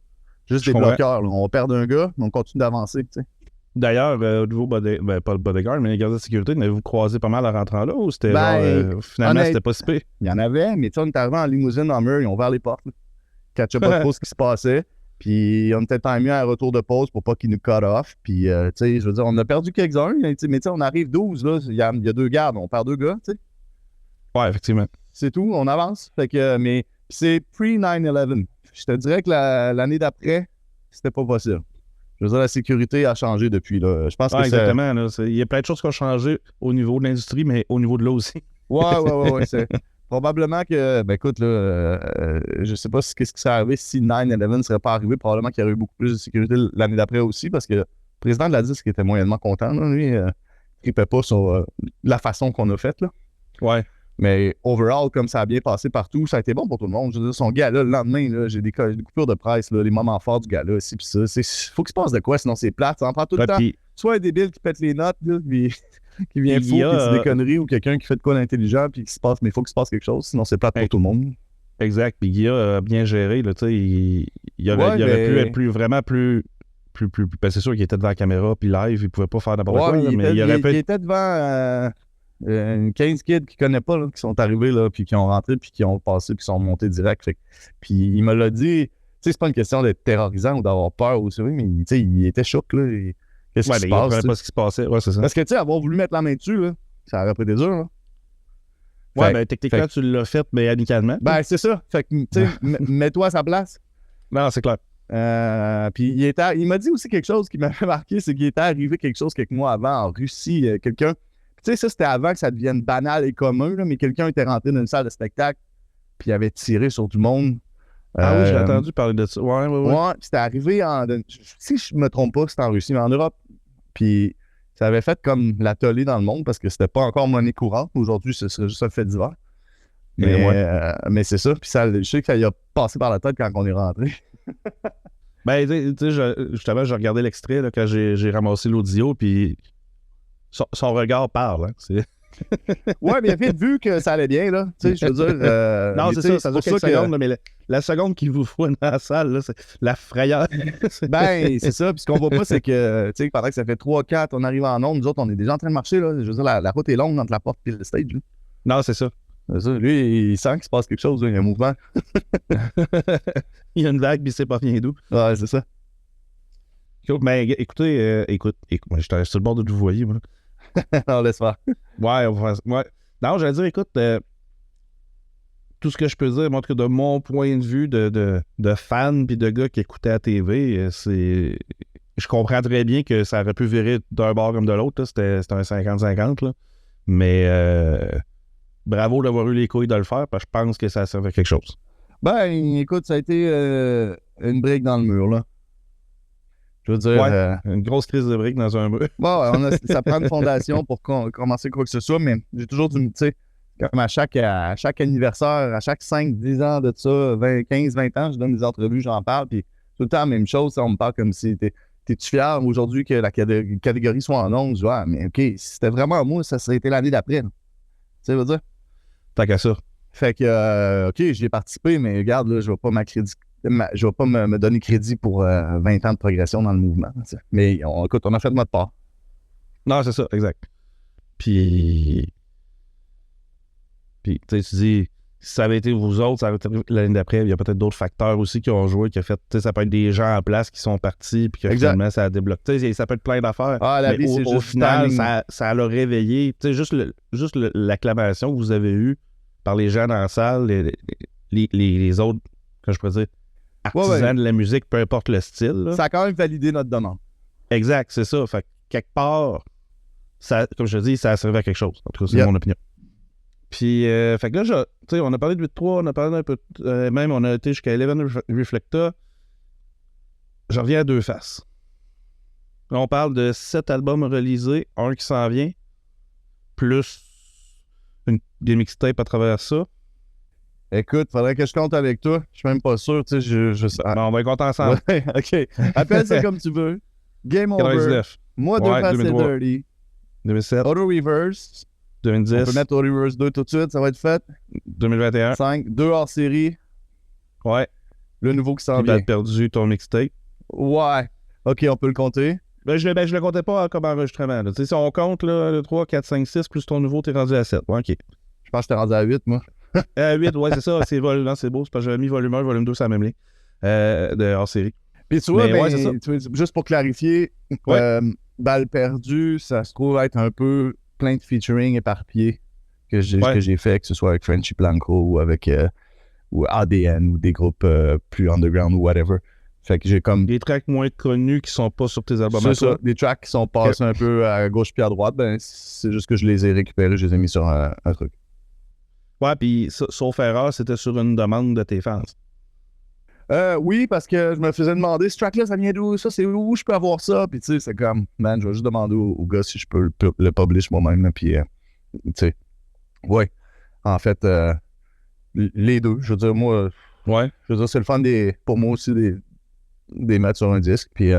Juste Je des comprends. bloqueurs, là. On perd un gars, mais on continue d'avancer, tu sais. D'ailleurs, au niveau pas le bodyguard, mais les gardes de sécurité, n'avez-vous croisé pas mal en rentrant là ou c'était finalement honnête- c'était pas si pire? Il y en avait, mais tu sais, on est arrivé en limousine en mur, ils ont ouvert les portes. Là. Catchait pas trop ce qui se passait. Puis on était tant mieux à un retour de pause pour pas qu'ils nous cut off. Puis, tu sais, je veux dire, on a perdu quelques-uns, mais tu sais, on arrive 12, là. Il y a 2 gardes, on perd 2 gars, tu sais. Ouais, effectivement. C'est tout, on avance. Fait que, mais c'est pre-9/11. Je te dirais que l'année d'après, c'était pas possible. Je veux dire, la sécurité a changé depuis, là. Je pense Ouais, que c'est... exactement. Là, il y a plein de choses qui ont changé au niveau de l'industrie, mais au niveau de là aussi. Ouais. C'est probablement que, ben écoute, là, je sais pas qu'est-ce qui serait arrivé si 9/11 ne serait pas arrivé. Probablement qu'il y aurait eu beaucoup plus de sécurité l'année d'après aussi, parce que le président de la DISC était moyennement content, là, lui. Il tripait pas sur la façon qu'on a faite, là. Ouais. Mais overall, comme ça a bien passé partout, ça a été bon pour tout le monde. Je veux dire, son gars-là, le lendemain, là, j'ai des coupures de presse, là, les moments forts du gars-là, aussi, puis ça. Faut qu'il se passe de quoi, sinon c'est plate. Ça en prend tout le Ouais, temps. puis- Soit un débile qui pète les notes, là, puis qui vient Il fou, y a, qui dit des conneries, ou quelqu'un qui fait de quoi d'intelligent, puis qui se passe, mais il faut qu'il se passe quelque chose, sinon c'est plate pour tout le monde. Exact. Puis Guilla a bien géré. Là, il aurait Ouais, pu mais- être plus. Ben, c'est sûr qu'il était devant la caméra puis live, il pouvait pas faire n'importe quoi. Là, mais il aurait pu il être. était devant 15 kids qu'il connaît pas, là, qui sont arrivés, là, puis qui ont rentré, puis qui ont passé, puis qui sont montés direct. Puis il me l'a dit, tu sais, c'est pas une question d'être terrorisant ou d'avoir peur, ou mais tu sais, il était choc, là. Qu'est-ce Ouais, qui se mais il passe? comprenait tu sais? pas ce qui se passait. Ouais, c'est ça. Parce que, tu sais, avoir voulu mettre la main dessus, là, ça aurait pris des heures, là. Ouais, Fait- ben techniquement, fait- tu l'as fait, mais amicalement. Ben, c'est ça. Fait que, tu sais, mets-toi à sa place. Non, c'est clair. Puis il m'a dit aussi quelque chose qui m'avait marqué, c'est qu'il était arrivé quelque chose quelques mois avant en Russie. Quelqu'un, tu sais, ça c'était avant que ça devienne banal et commun, là, mais quelqu'un était rentré dans une salle de spectacle puis il avait tiré sur tout le monde. Ah oui, j'ai entendu parler de ça. Ouais. Ouais, puis c'était arrivé si je me trompe pas, c'était en Russie, mais en Europe. Puis ça avait fait comme la tollée dans le monde parce que c'était pas encore monnaie courante. Aujourd'hui, ce serait juste un fait divers. Mais c'est ça. Puis ça, je sais que ça y a passé par la tête quand on est rentré. Ben, tu sais, justement, j'ai regardé l'extrait là, quand j'ai ramassé l'audio, puis son regard parle. Hein, Ouais, mais vite vu que ça allait bien, là. Tu sais, je veux dire. non, mais c'est tu sais, ça, ça dure pour quelques que- secondes, là, mais la seconde qui vous fout dans la salle, là, c'est la frayeur. Ben, c'est ça. Puis ce qu'on voit pas, c'est que, tu sais, pendant que ça fait 3-4, on arrive en onde, nous autres, on est déjà en train de marcher, là. Je veux dire, la route est longue entre la porte et le stage, là. Non, c'est ça. C'est ça. Lui, il sent qu'il se passe quelque chose, là. Il y a un mouvement. Il y a une vague, puis c'est pas bien d'où. Ouais, c'est ça. Mais écoutez, moi, j'étais sur le bord de vous voyez, moi. On laisse faire. Ouais, ouais. Non, j'allais dire, écoute, tout ce que je peux dire, moi, en tout cas, de mon point de vue de fan puis de gars qui écoutaient la TV, c'est. Je comprends très bien que ça aurait pu virer d'un bord comme de l'autre. Là. C'était un 50-50. Là. Mais bravo d'avoir eu les couilles de le faire, parce que je pense que ça servait à quelque chose. Ben, écoute, ça a été une brique dans le mur, là. Je veux dire. Ouais. Une grosse crise de briques dans un mur. Bon, ouais, ça prend une fondation pour commencer quoi que ce soit, mais j'ai toujours dit, tu sais, comme à chaque anniversaire, à chaque 5-10 ans de ça, 15-20 ans, je donne des entrevues, j'en parle, puis tout le temps la même chose, on me parle comme si t'es-tu fier aujourd'hui que la catégorie soit en ondes? Je dis, ah, mais OK, si c'était vraiment moi, ça serait été l'année d'après. Tu sais, je veux dire? Tant qu'à ça. Fait que, OK, j'y ai participé, mais regarde, là, je vais pas je vais pas me donner crédit pour 20 ans de progression dans le mouvement. T'sais. Mais écoute, on a fait notre part. Non, c'est ça, exact. Puis tu sais, tu dis, si ça avait été vous autres, ça aurait été l'année d'après, il y a peut-être d'autres facteurs aussi qui ont joué, qui a fait, tu sais, ça peut être des gens en place qui sont partis, puis que Exact. finalement, ça a débloqué. Tu sais, ça peut être plein d'affaires. Ah, la Mais vie, c'est au juste final, timing. ça l'a réveillé. Tu sais, juste l'acclamation que vous avez eue par les gens dans la salle, les autres, que je pourrais dire, artisans de la musique, peu importe le style. Là. Ça a quand même validé notre demande. Exact, c'est ça. Fait que quelque part, ça, comme je te dis, ça a servi à quelque chose. En tout cas, c'est Yep. mon opinion. Puis, fait que là, tu sais, on a parlé de 8.3, on a parlé un peu, même on a été jusqu'à Eleven Reflecta. Je reviens à Deux Faces. Là, on parle de 7 albums réalisés, un qui s'en vient, plus des mixtapes à travers ça. Écoute, faudrait que je compte avec toi. Je suis même pas sûr, tu sais, je sais. Ben, on va y compter ensemble. Ouais, OK. Appelle ça comme tu veux. Game over. 99, Moi, Deux Ouais, Faces, c'est 2003. dirty. 2007, Auto Reverse. On 2010, peut mettre Auto Reverse 2 tout de suite, ça va être fait. 2021. 5, 2 hors série. Ouais. Le nouveau qui s'en Puis vient. Balle perdue, ton mixtape. Ouais. OK, on peut le compter. Ben, je le comptais pas comme enregistrement. Là. Tu sais, si on compte là, le 3, 4, 5, 6, plus ton nouveau, t'es rendu à 7. Ouais, OK. Je pense que t'es rendu à 8, moi. 8, ouais, c'est ça. C'est non, c'est beau. C'est parce que j'avais mis volume 1, volume 2, c'est la même ligne. De hors série. Puis tu vois, Mais ouais, c'est ça. juste pour clarifier, Ouais. Balle perdue, ça se trouve être un peu plein de featuring éparpillés que j'ai fait, que ce soit avec Frenchy Blanco ou avec ou ADN ou des groupes plus underground ou whatever. Fait que j'ai comme... Des tracks moins connus qui sont pas sur tes albums C'est à toi. ça, des tracks qui sont passés un peu à gauche puis à droite, ben c'est juste que je les ai récupérés, je les ai mis sur un truc. Ouais, puis sauf erreur, c'était sur une demande de tes fans. Oui, parce que je me faisais demander, ce track-là, ça vient d'où? Ça, c'est où je peux avoir ça? Puis tu sais, c'est comme, man, je vais juste demander au gars si je peux le publish moi-même. Là, puis, tu sais, ouais. En fait, les deux. Je veux dire, moi, Ouais. je veux dire, c'est le fun pour moi aussi des mettre sur un disque. Puis,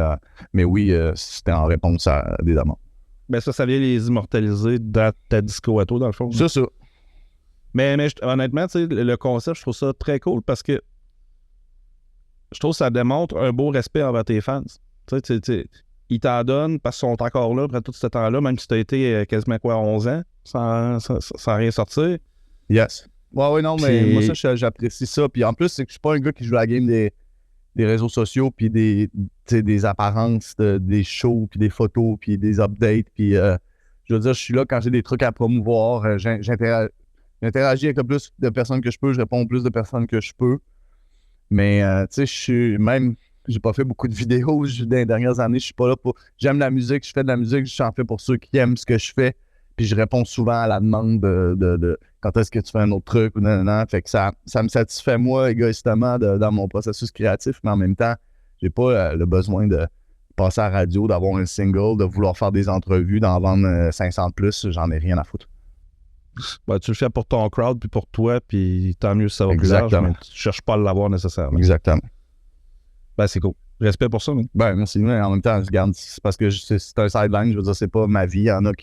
mais oui, c'était en réponse à des demandes. Ben ça vient les immortaliser dans ta disco à toi, dans le fond. C'est ça. Mais honnêtement, tu sais, le concept, je trouve ça très cool parce que je trouve que ça démontre un beau respect envers tes fans. Tu sais, ils t'en donnent parce qu'ils sont encore là après tout ce temps-là, même si tu as été quasiment 11 ans sans rien sortir. Yes. Ouais, non, mais Puis- moi, ça, j'apprécie ça. Puis en plus, c'est que je suis pas un gars qui joue à la game des réseaux sociaux, puis des apparences, des shows, puis des photos, puis des updates. Puis je veux dire, je suis là quand j'ai des trucs à promouvoir. J'interagis avec le plus de personnes que je peux, je réponds au plus de personnes que je peux. Mais, tu sais, j'ai pas fait beaucoup de vidéos dans les dernières années. Je suis pas là pour. J'aime la musique, je fais de la musique, j'en fais pour ceux qui aiment ce que je fais. Puis je réponds souvent à la demande de quand est-ce que tu fais un autre truc ou non. Fait que ça me satisfait, moi, égoïstement, dans mon processus créatif. Mais en même temps, j'ai pas le besoin de passer à la radio, d'avoir un single, de vouloir faire des entrevues, d'en vendre 500 de plus. J'en ai rien à foutre. Ben, tu le fais pour ton crowd puis pour toi, puis tant mieux si ça va plus large, Exactement. mais tu cherches pas à l'avoir nécessairement. Exactement. Ben, c'est cool. Respect pour ça, mais. Ben, merci. Mais en même temps, regarde, c'est parce que c'est un sideline. Je veux dire, c'est pas ma vie. Il y en a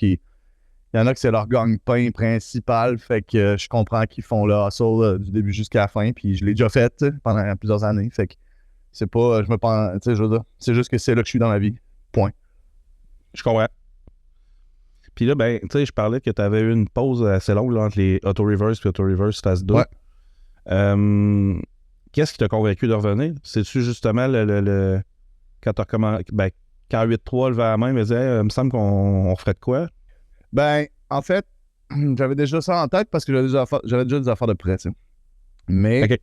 que c'est leur gagne-pain principal. Fait que je comprends qu'ils font le hustle du début jusqu'à la fin. Puis je l'ai déjà fait tu sais, pendant plusieurs années. Fait que c'est pas. Je me pense. Tu sais, je veux dire, c'est juste que c'est là que je suis dans la vie. Point. Je comprends. Puis là, ben, tu sais, je parlais que tu avais eu une pause assez longue là, entre les Auto-Reverse et Auto-Reverse phase 2. Ouais. Qu'est-ce qui t'a convaincu de revenir? C'est-tu justement quand t'as recommencé, ben, quand 8.3 levait la main, il me disait, hey, il me semble qu'on ferait de quoi? Ben, en fait, j'avais déjà ça en tête parce que j'avais déjà des affaires de prêt, tu sais. Mais Ok.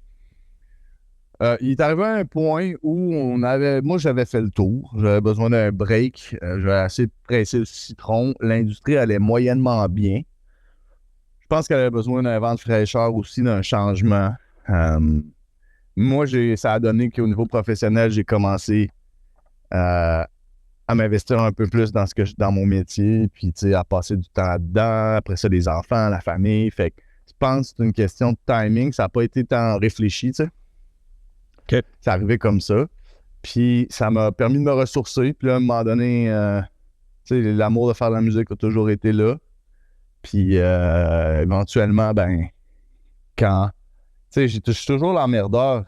il est arrivé à un point où moi, j'avais fait le tour. J'avais besoin d'un break. J'avais assez pressé le citron. L'industrie allait moyennement bien. Je pense qu'elle avait besoin d'un vent de fraîcheur aussi, d'un changement. Moi, ça a donné qu'au niveau professionnel, j'ai commencé à m'investir un peu plus dans mon métier, puis tu sais, à passer du temps là-dedans, après ça, les enfants, la famille. Fait que je pense que c'est une question de timing. Ça n'a pas été tant réfléchi, tu sais. OK. C'est arrivé comme ça. Puis ça m'a permis de me ressourcer. Puis là, à un moment donné, tu sais, l'amour de faire de la musique a toujours été là. Puis éventuellement, ben, quand... Tu sais, je suis toujours l'emmerdeur.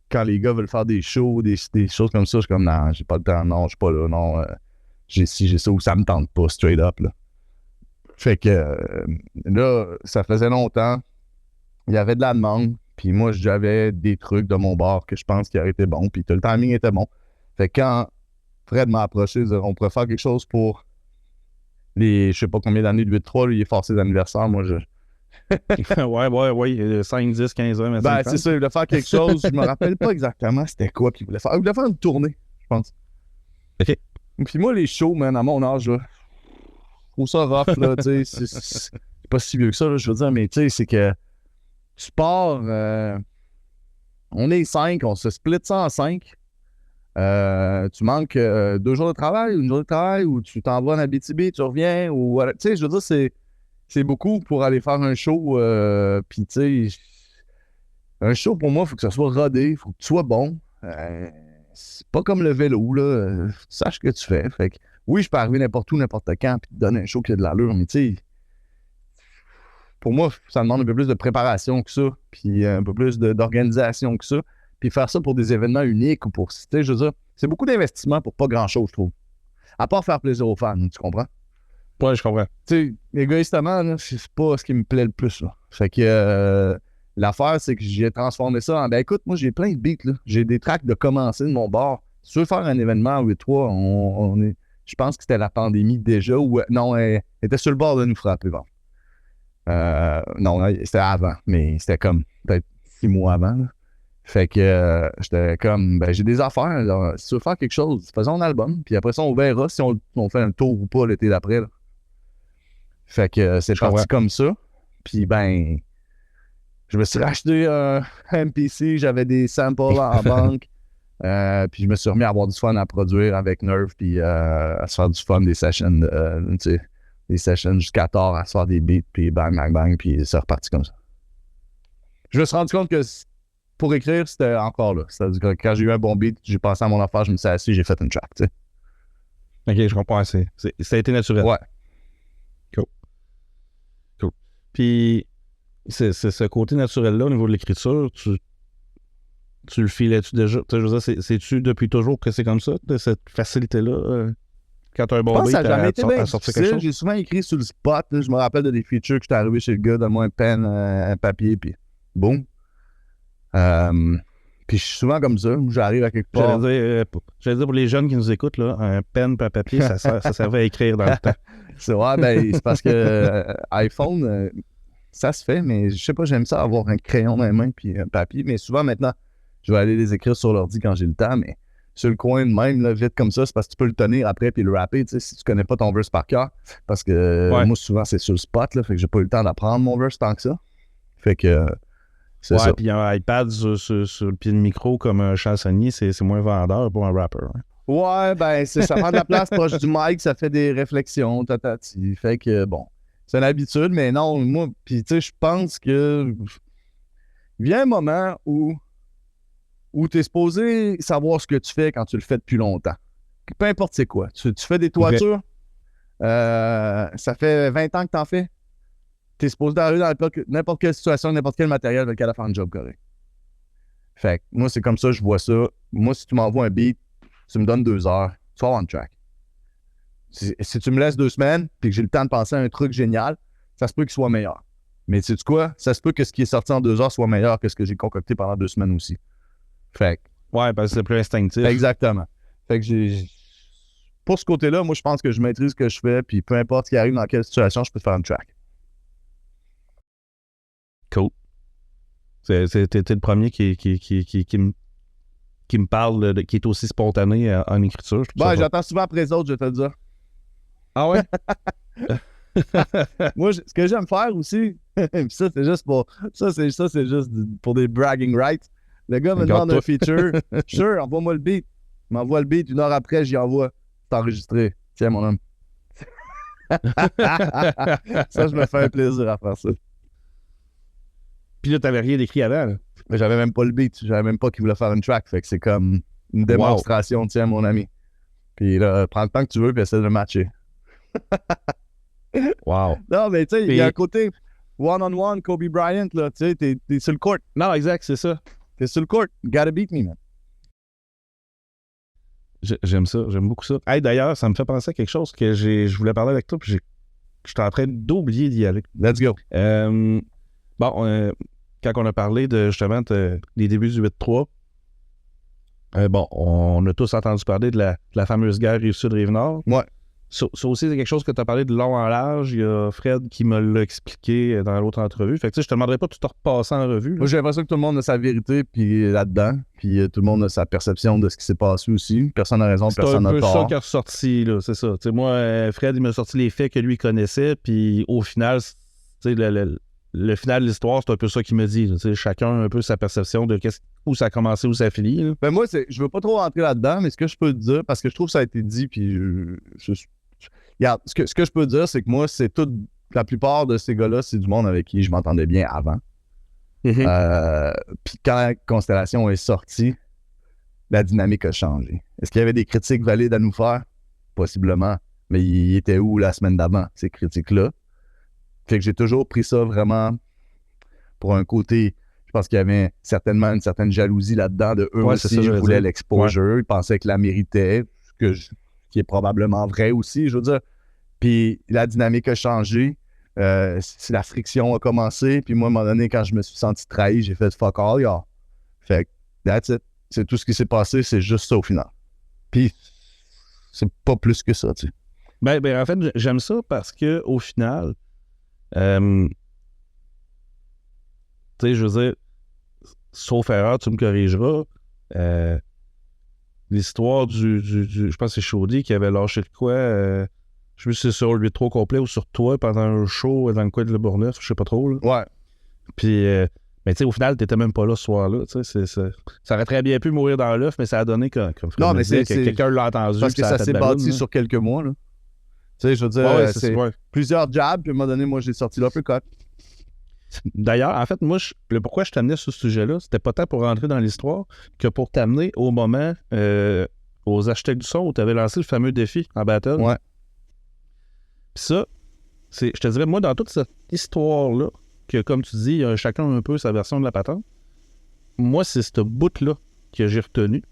Quand les gars veulent faire des shows, des choses comme ça, je suis comme, non, j'ai pas le temps, non, je suis pas là, non, j'ai ci, j'ai ça, ou ça me tente pas, straight up, là. Fait que là, ça faisait longtemps. il y avait de la demande. Puis moi, j'avais des trucs de mon bar que je pense qui auraient été bons. Puis le timing était bon. Fait que quand Fred m'a approché, on pourrait faire quelque chose pour les, je sais pas combien d'années de 8-3, lui, il est fort ses anniversaires. Moi, ouais. 5, 10, 15 ans. Mais ben, c'est ça, il voulait faire quelque chose. Je me rappelle pas exactement c'était quoi qu'il voulait faire. Il voulait faire une tournée, je pense. OK. Puis moi, les shows, man, à mon âge, là, je trouve ça rough, là, tu sais. C'est pas si vieux que ça, là, je veux dire, mais tu sais, c'est que tu pars, on est 5, on se split ça en 5. Tu manques 2 jours de travail, une journée de travail, ou tu t'en vas en Abitibi, tu reviens, ou voilà. Tu sais, je veux dire, c'est beaucoup pour aller faire un show. Puis, tu sais, un show pour moi, il faut que ça soit rodé, il faut que tu sois bon. C'est pas comme le vélo, là. Tu saches ce que tu fais. Fait que, oui, je peux arriver n'importe où, n'importe quand, puis te donner un show qui a de l'allure, mais tu sais, pour moi, ça demande un peu plus de préparation que ça, puis un peu plus d'organisation que ça. Puis faire ça pour des événements uniques ou pour, tu sais, je veux dire, c'est beaucoup d'investissement pour pas grand-chose, je trouve. À part faire plaisir aux fans, tu comprends? Ouais, je comprends. Tu sais, égoïstement, là, c'est pas ce qui me plaît le plus, là. Fait que l'affaire, c'est que j'ai transformé ça en, ben écoute, moi, j'ai plein de beats, là. J'ai des tracks de commencer de mon bar. Si tu veux faire un événement à 8-3, on est... Je pense que c'était la pandémie déjà, ou non, elle était sur le bord de nous frapper, bon. Non, c'était avant, mais c'était comme peut-être 6 mois avant, là. Fait que j'étais comme, ben j'ai des affaires, là. Si tu veux faire quelque chose, faisons un album, puis après ça, on verra si on fait un tour ou pas l'été d'après, là. Fait que c'est parti comme ça. Puis ben, je me suis racheté un MPC, j'avais des samples en banque. Puis je me suis remis à avoir du fun à produire avec Nerve, puis à se faire du fun, des sessions, tu sais, des sessions jusqu'à tard, à se faire des beats, puis bang, bang, bang, puis c'est reparti comme ça. Je me suis rendu compte que pour écrire, c'était encore là. C'est-à-dire que quand j'ai eu un bon beat, j'ai pensé à mon affaire, je me suis assis, j'ai fait une track, tu sais. OK, je comprends. Ça a été naturel. Ouais. Cool. Puis, c'est ce côté naturel-là, au niveau de l'écriture, tu le filais-tu déjà? Je veux dire, c'est-tu depuis toujours que c'est comme ça, de cette facilité-là? Quand tu as un bon beat, ça n'a jamais été bien sortir quelque chose? J'ai souvent écrit sur le spot. Là, je me rappelle de des features que j'étais arrivé chez le gars, donne-moi un pen, un papier, puis boum. Puis je suis souvent comme ça. J'arrive à quelque part. J'allais dire pour les jeunes qui nous écoutent, là, un pen et un papier, ça servait à écrire dans le temps. C'est vrai, ben, c'est parce que iPhone, ça se fait, mais je sais pas, j'aime ça avoir un crayon dans les mains puis un papier. Mais souvent maintenant, je vais aller les écrire sur l'ordi quand j'ai le temps, mais sur le coin de même, là, vite comme ça, c'est parce que tu peux le tenir après puis le rapper, tu sais, si tu connais pas ton verse par cœur. Parce que moi, souvent, c'est sur le spot, là, fait que j'ai pas eu le temps d'apprendre mon verse tant que ça. Fait que c'est ça. Puis un iPad sur le pied de micro comme un chansonnier, c'est moins vendeur pour un rapper. Hein. Ouais, ben, ça prend de la place proche du mic, ça fait des réflexions, tatati. Fait que, bon, c'est une habitude, mais non, moi, puis tu sais, je pense que il vient un moment où tu es supposé savoir ce que tu fais quand tu le fais depuis longtemps. Peu importe c'est quoi. Tu fais des toitures, ça fait 20 ans que tu en fais. Tu es supposé d'arriver dans n'importe quelle situation, n'importe quel matériel avec lequel faire un job correct. Fait que moi, c'est comme ça, je vois ça. Moi, si tu m'envoies un beat, tu me donnes 2 heures, tu vas avoir une track. Si tu me laisses 2 semaines puis que j'ai le temps de penser à un truc génial, ça se peut qu'il soit meilleur. Mais sais-tu quoi? Ça se peut que ce qui est sorti en 2 heures soit meilleur que ce que j'ai concocté pendant 2 semaines aussi. Fait que, ouais, parce que c'est plus instinctif. Exactement. Fait que pour ce côté-là, moi, je pense que je maîtrise ce que je fais, puis peu importe ce qui arrive dans quelle situation, je peux faire une track. Cool. T'es le premier qui me parle, qui est aussi spontané en écriture. Ben, j'attends souvent après les autres, je vais te le dire. Ah ouais? Moi, ce que j'aime faire aussi, ça, c'est juste pour des bragging rights. Le gars me demande un feature. Sure, envoie-moi le beat. Il m'envoie le beat, 1 heure après, j'y envoie. C'est enregistré. Tiens, mon homme. Ça, je me fais un plaisir à faire ça. Puis là, t'avais rien d'écrit avant, là. Mais j'avais même pas le beat. J'avais même pas qu'il voulait faire une track. Fait que c'est comme une démonstration, tiens, mon ami. Puis là, prends le temps que tu veux, puis essaie de le matcher. Wow. Non, mais tu sais, il y a un côté one-on-one, Kobe Bryant, là. Tu sais, t'es sur le court. Non, exact, c'est ça. T'es sur le court. You gotta beat me, man. J'aime ça, j'aime beaucoup ça. Hey, d'ailleurs, ça me fait penser à quelque chose que je voulais parler avec toi, puis j'étais en train d'oublier d'y aller. Let's go. quand on a parlé de justement des débuts du 8-3, bon, on a tous entendu parler de la fameuse guerre Rive-Sud-Rive-Nord. Ouais. Ça aussi, c'est quelque chose que tu as parlé de long en large. Il y a Fred qui me l'a expliqué dans l'autre entrevue. Fait que tu sais, je te demanderai pas de tout repasser en revue. Là. Moi, j'ai l'impression que tout le monde a sa vérité puis là-dedans. Puis tout le monde a sa perception de ce qui s'est passé aussi. Personne n'a raison, personne n'a C'est un peu ça tort. qui est ressorti, là, c'est ça. Tu sais, moi, Fred, il m'a sorti les faits que lui connaissait, puis au final, tu sais, le final de l'histoire, c'est un peu ça qu'il me dit. Là, tu sais, chacun a un peu sa perception de où ça a commencé, où ça a fini. Là. Ben moi, je veux pas trop rentrer là-dedans, mais ce que je peux te dire, parce que je trouve que ça a été dit, puis regarde, ce que je peux te dire, c'est que moi, la plupart de ces gars-là, c'est du monde avec qui je m'entendais bien avant. Puis quand Constellation est sortie, la dynamique a changé. Est-ce qu'il y avait des critiques valides à nous faire? Possiblement. Mais il était où la semaine d'avant, ces critiques-là? Fait que j'ai toujours pris ça vraiment pour un côté. Je pense qu'il y avait certainement une certaine jalousie là-dedans de eux aussi. Ils voulaient l'exposure. Ils pensaient que la méritait, qui est probablement vrai aussi, je veux dire. Puis la dynamique a changé. La friction a commencé. Puis moi, à un moment donné, quand je me suis senti trahi, j'ai fait fuck all, y'all. Fait que that's it. C'est tout ce qui s'est passé, c'est juste ça au final. Puis c'est pas plus que ça, tu sais. Ben, en fait, j'aime ça parce que au final, tu sais, je veux dire, sauf erreur, tu me corrigeras. L'histoire je pense que c'est Chaudy qui avait lâché de quoi. Je sais si c'est sur le 8-3 complet ou sur toi pendant un show dans le coin de Le Bourgneuf, je sais pas trop. Là. Ouais. Puis, mais tu sais, au final, t'étais même pas là ce soir-là. Ça aurait très bien pu mourir dans l'œuf, mais ça a donné comme non, mais disait, que quelqu'un l'a entendu. Parce que ça s'est bâti sur quelques mois. Là. Tu sais, je veux dire, c'est plusieurs jabs, puis à un moment donné, moi, j'ai sorti l'uppercut. D'ailleurs, en fait, moi, pourquoi je t'amenais sur ce sujet-là, c'était pas tant pour rentrer dans l'histoire que pour t'amener au moment aux Architectes du son où tu avais lancé le fameux défi en battle. Ouais. Puis ça, je te dirais, moi, dans toute cette histoire-là, que comme tu dis, chacun a un peu sa version de la patente, moi, c'est ce bout-là que j'ai retenu,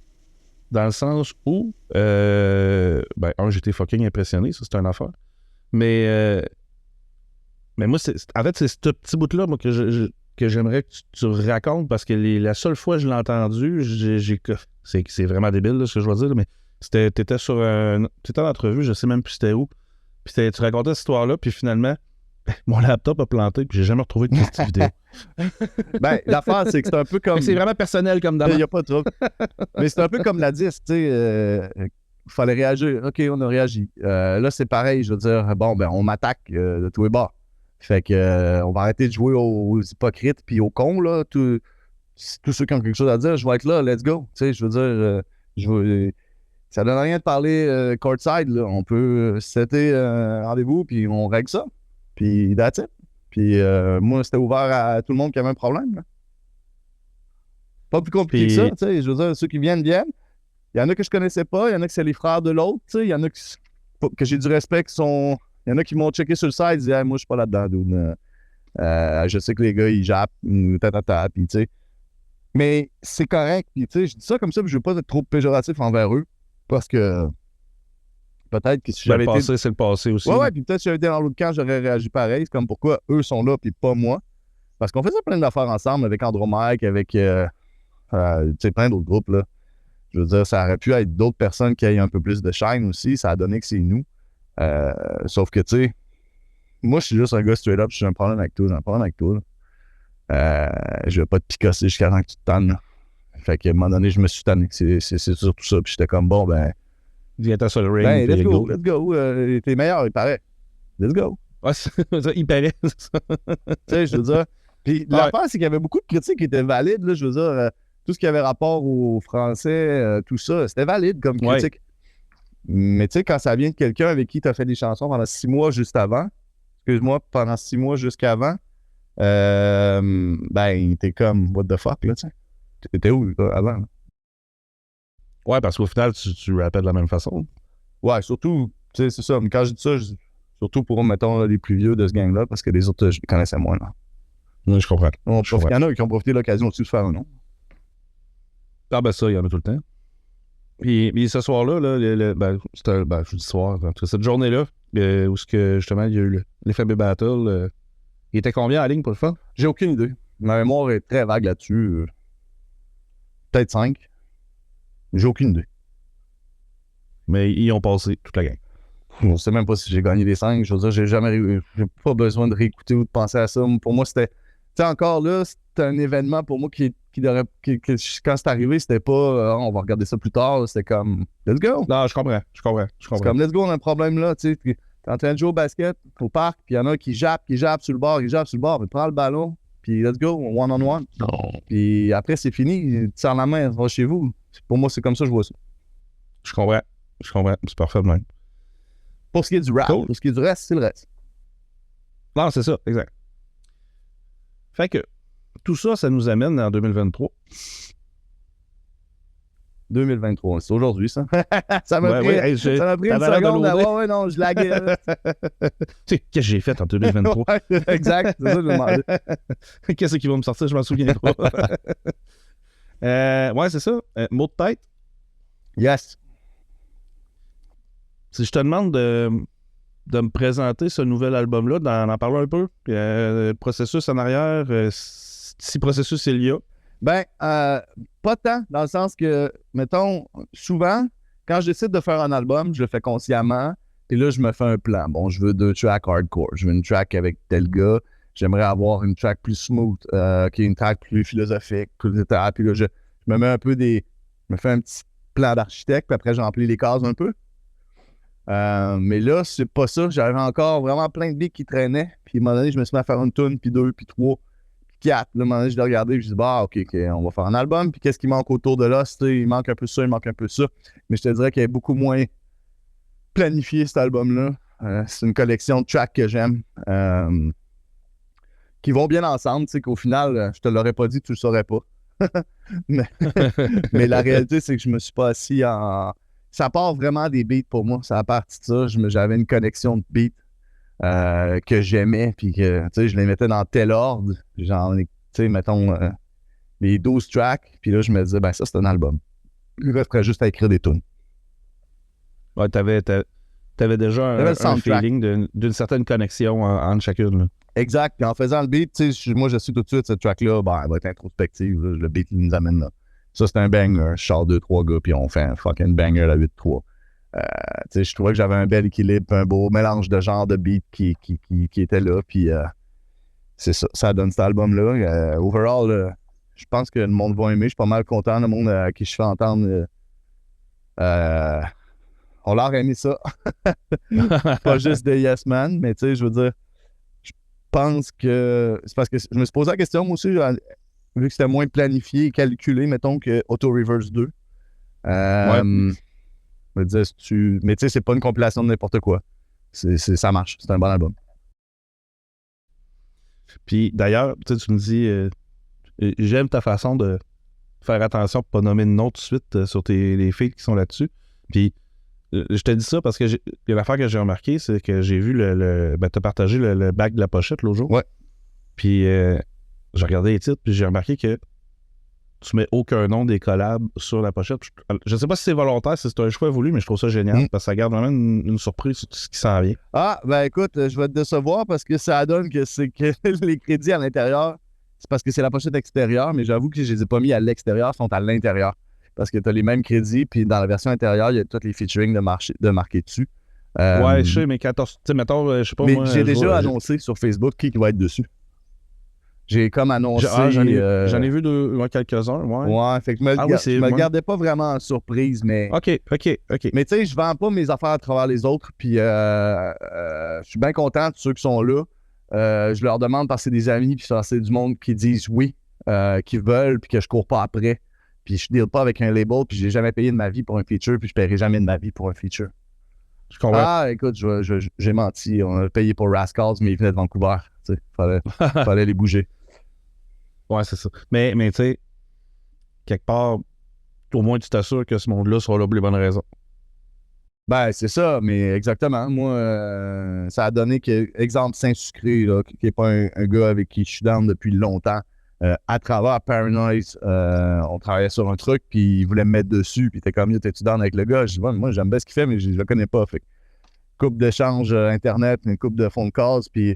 dans le sens où, j'étais fucking impressionné, ça, c'est une affaire. Mais moi, en fait, c'est ce petit bout-là moi, que j'aimerais que tu racontes parce que la seule fois que je l'ai entendu, c'est vraiment débile là, ce que je veux dire, mais t'étais en entrevue, je sais même plus c'était où. Puis tu racontais cette histoire-là, puis finalement, mon laptop a planté, puis j'ai jamais retrouvé de petite vidéo. Ben, l'affaire, c'est que c'est un peu comme. C'est vraiment personnel comme d'abord. Il n'y a pas de trouble. Mais c'est un peu comme la disque, tu sais. Il fallait réagir. OK, on a réagi. Là, c'est pareil, je veux dire, bon, ben, on m'attaque de tous les bords. Fait que on va arrêter de jouer aux hypocrites puis aux cons, là. Tous ceux qui ont quelque chose à dire, je vais être là, let's go. Tu sais, je veux dire, ça donne rien de parler courtside, là. On peut setter un rendez-vous puis on règle ça. Puis that's it. Puis moi, c'était ouvert à tout le monde qui avait un problème, là. Pas plus compliqué que ça, tu sais. Je veux dire, ceux qui viennent. Il y en a que je connaissais pas, il y en a que c'est les frères de l'autre, tu sais. Il y en a que j'ai du respect qui sont... Il y en a qui m'ont checké sur le site et disent hey, moi, je suis pas là-dedans, dude. Je sais que les gars, ils jappent, puis tu sais. Mais c'est correct, puis tu sais, je dis ça comme ça, puis je veux pas être trop péjoratif envers eux, parce que peut-être que si j'avais été... Le passé, c'est le passé aussi. Ouais, puis peut-être si j'avais été dans l'autre camp, j'aurais réagi pareil. C'est comme pourquoi eux sont là, puis pas moi. Parce qu'on faisait plein d'affaires ensemble avec Andromaque, avec tu sais, plein d'autres groupes, là. Je veux dire, ça aurait pu être d'autres personnes qui aient un peu plus de shine aussi. Ça a donné que c'est nous. Sauf que, tu sais, moi, je suis juste un gars straight up. J'ai un problème avec toi. Je vais pas te picosser jusqu'à temps que tu te tannes. Là. Fait qu'à un moment donné, je me suis tanné. C'est surtout ça. Puis j'étais comme, bon, ben... Viens-t'en sur le ring. Ben, let's go. T'es meilleur, il paraît. Let's go. Ouais, il paraît. Tu sais, je veux dire... Puis l'affaire, c'est qu'il y avait beaucoup de critiques qui étaient valides. Là, je veux dire, tout ce qui avait rapport aux Français, tout ça, c'était valide comme critique. Ouais. Mais tu sais, quand ça vient de quelqu'un avec qui tu as fait des chansons pendant 6 mois juste avant, pendant 6 mois jusqu'avant, ben, t'es comme, what the fuck, là, tu sais. T'étais où, là, avant? Là? Ouais, parce qu'au final, tu rappelles de la même façon. Ouais, surtout, tu sais, c'est ça. Mais quand je dis ça, surtout pour, mettons, les plus vieux de ce gang-là, parce que les autres, je les connaissais moins, là. Oui, je comprends. Il y en a qui ont profité de l'occasion aussi de faire un nom. Ah, ben ça, il y en a tout le temps. Puis ce soir-là, là, je dis soir, entre cette journée-là, où justement il y a eu les fameux battles, il était combien en ligne pour le faire? J'ai aucune idée. Ma mémoire est très vague là-dessus. Peut-être 5. J'ai aucune idée. Mais ils ont passé toute la gang. Je sais même pas si j'ai gagné les 5. Je veux dire, j'ai pas besoin de réécouter ou de penser à ça. Pour moi, c'était. Tu sais, encore là, c'était un événement pour moi qui quand c'est arrivé, c'était pas on va regarder ça plus tard. C'était comme let's go. Non, je comprends. C'est comme let's go, on a un problème là. Tu sais, t'es en train de jouer au basket au parc, puis il y en a un qui jappe sur le bord, mais prends le ballon, puis let's go, one-on-one. Puis après, c'est fini. Tu sors la main, va chez vous. Pour moi, c'est comme ça que je vois ça. Je comprends. C'est parfait même. Pour ce qui est du rap, Cool. pour ce qui est du reste, c'est le reste. Non, c'est ça, exact. Fait que tout ça, ça nous amène en 2023. 2023, c'est aujourd'hui, ça. Ça m'a pris, hey, ça m'a pris une t'avais l'air de seconde loader. d'avoir. Ouais, non, je laguais. Tu sais, qu'est-ce que j'ai fait en 2023? Ouais, exact, c'est ça que je me demandais. Qu'est-ce qui va me sortir? Je m'en souviens pas. Ouais, c'est ça. Mot de tête. Yes. Si je te demande de me présenter ce nouvel album-là, d'en parler un peu, le processus en arrière, si processus il y a. Ben, pas tant, dans le sens que, mettons, souvent, quand je décide de faire un album, je le fais consciemment, et là, je me fais un plan. Bon, je veux 2 tracks hardcore, je veux une track avec tel gars, j'aimerais avoir une track plus smooth, qui est une track plus philosophique, etc. Puis là, je me mets un peu je me fais un petit plan d'architecte, puis après, j'emplis les cases un peu. Mais là, c'est pas ça. J'avais encore vraiment plein de beats qui traînaient. Puis à un moment donné, je me suis mis à faire une tune, puis 2, puis 3, puis 4. Là, à un moment donné, je l'ai regardé, puis je dis, bah, OK, on va faire un album. Puis qu'est-ce qui manque autour de là? Il manque un peu ça, il manque un peu ça. Mais je te dirais qu'il y a beaucoup moins planifié cet album-là. C'est une collection de tracks que j'aime, qui vont bien ensemble. Tu sais, qu'au final, je te l'aurais pas dit, tu le saurais pas. mais la réalité, c'est que je me suis pas assis en. Ça part vraiment des beats pour moi. Ça a parti de ça. J'avais une connexion de beats que j'aimais, puis que, tu sais, je les mettais dans tel ordre. Genre, tu sais, mettons, les 12 tracks, puis là, je me disais, ben ça, c'est un album. Il resterait juste à écrire des tunes. Ouais, t'avais déjà un feeling d'une certaine connexion entre chacune. Là. Exact. Puis en faisant le beat, tu sais, moi, je suis tout de suite, cette track-là, ben, elle va être introspective. Là, le beat, il nous amène là. Ça, c'est un banger. Je sors 2-3 gars, puis on fait un fucking banger à 8-3. Tu sais, je trouvais que j'avais un bel équilibre, un beau mélange de genres de beats qui était là, puis c'est ça. Ça donne cet album-là. Overall, je pense que le monde va aimer. Je suis pas mal content. Le monde à qui je fais entendre, on leur a aimé ça. Pas juste des Yes Man, mais tu sais, je veux dire, je pense que c'est parce que je me suis posé la question, moi aussi, vu que c'était moins planifié et calculé, mettons, que Auto Reverse 2. Ouais. Me dire, mais tu sais, c'est pas une compilation de n'importe quoi. Ça marche. C'est un bon album. Puis d'ailleurs, tu me dis, j'aime ta façon de faire attention pour pas nommer de nom tout de suite sur les feeds qui sont là-dessus. Puis je te dis ça parce que l'affaire que j'ai remarqué, c'est que j'ai vu t'as partagé le back de la pochette l'autre jour. Ouais. Puis j'ai regardé les titres, puis j'ai remarqué que tu mets aucun nom des collabs sur la pochette. Je sais pas si c'est volontaire, si c'est un choix voulu, mais je trouve ça génial parce que ça garde vraiment une surprise sur tout ce qui s'en vient. Ah, ben écoute, je vais te décevoir parce que ça donne que c'est que les crédits à l'intérieur, c'est parce que c'est la pochette extérieure, mais j'avoue que je les ai pas mis à l'extérieur, ils sont à l'intérieur. Parce que tu as les mêmes crédits, puis dans la version intérieure, il y a tous les featuring de marquer dessus. Ouais, je sais, mais quand tu sais, mettons, je sais pas mais moi. j'ai déjà annoncé sur Facebook qui va être dessus. J'ai comme annoncé. J'en ai vu quelques-uns, ouais. Ouais, fait que je me gardais pas vraiment en surprise, mais. OK. Mais tu sais, je vends pas mes affaires à travers les autres, puis je suis bien content de ceux qui sont là. Je leur demande parce que c'est des amis, puis c'est du monde qui disent oui, qui veulent, puis que je cours pas après. Puis je deal pas avec un label, puis j'ai jamais payé de ma vie pour un feature, puis je paierai jamais de ma vie pour un feature. Je comprends. Ah, écoute, j'ai menti. On a payé pour Rascals, mais ils venaient de Vancouver. Tu sais, fallait les bouger. Ouais, c'est ça. Mais tu sais, quelque part, au moins tu t'assures que ce monde-là sera là pour les bonnes raisons. Ben, c'est ça, mais exactement. Moi, ça a donné que, exemple, Saint-Sucré, là, qui n'est pas un gars avec qui je suis down depuis longtemps, à travers Paranoise, on travaillait sur un truc, puis il voulait me mettre dessus, puis t'es comme, t'es-tu down avec le gars? Je dis, ouais, moi, j'aime bien ce qu'il fait, mais je le connais pas. Fait couple d'échanges Internet, une couple de phone calls, puis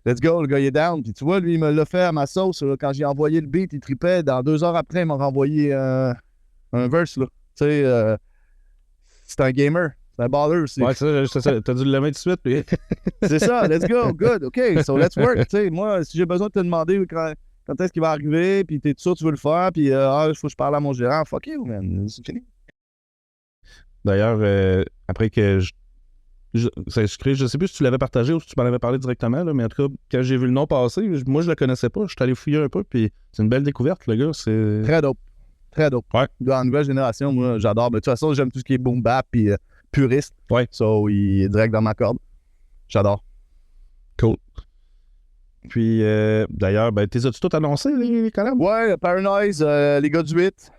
let's go, le gars, il est down. Puis tu vois, lui, il me l'a fait à ma sauce. Là, quand j'ai envoyé le beat, il tripait. Dans 2 heures après, il m'a renvoyé un verse, là. Tu sais, c'est un gamer. C'est un baller aussi. Ouais, c'est ça. T'as dû le mettre tout de suite. Puis... C'est ça, let's go, good, OK, so let's work. Tu sais, moi, si j'ai besoin de te demander quand est-ce qu'il va arriver, puis t'es sûr que tu veux le faire, puis il faut que je parle à mon gérant, fuck you, man, c'est fini. D'ailleurs, après que je sais plus si tu l'avais partagé ou si tu m'en avais parlé directement, là, mais en tout cas, quand j'ai vu le nom passer, moi, je le connaissais pas. Je suis allé fouiller un peu, puis c'est une belle découverte, le gars. C'est... Très dope. Très dope. Ouais. Dans la nouvelle génération, moi, j'adore. Mais de toute façon, j'aime tout ce qui est boom bap, puis puriste. Ouais. So, il est direct dans ma corde. J'adore. Cool. Puis, d'ailleurs, t'es as-tu tout annoncé, les collabs? Ouais, Paranoise, les gars du 8,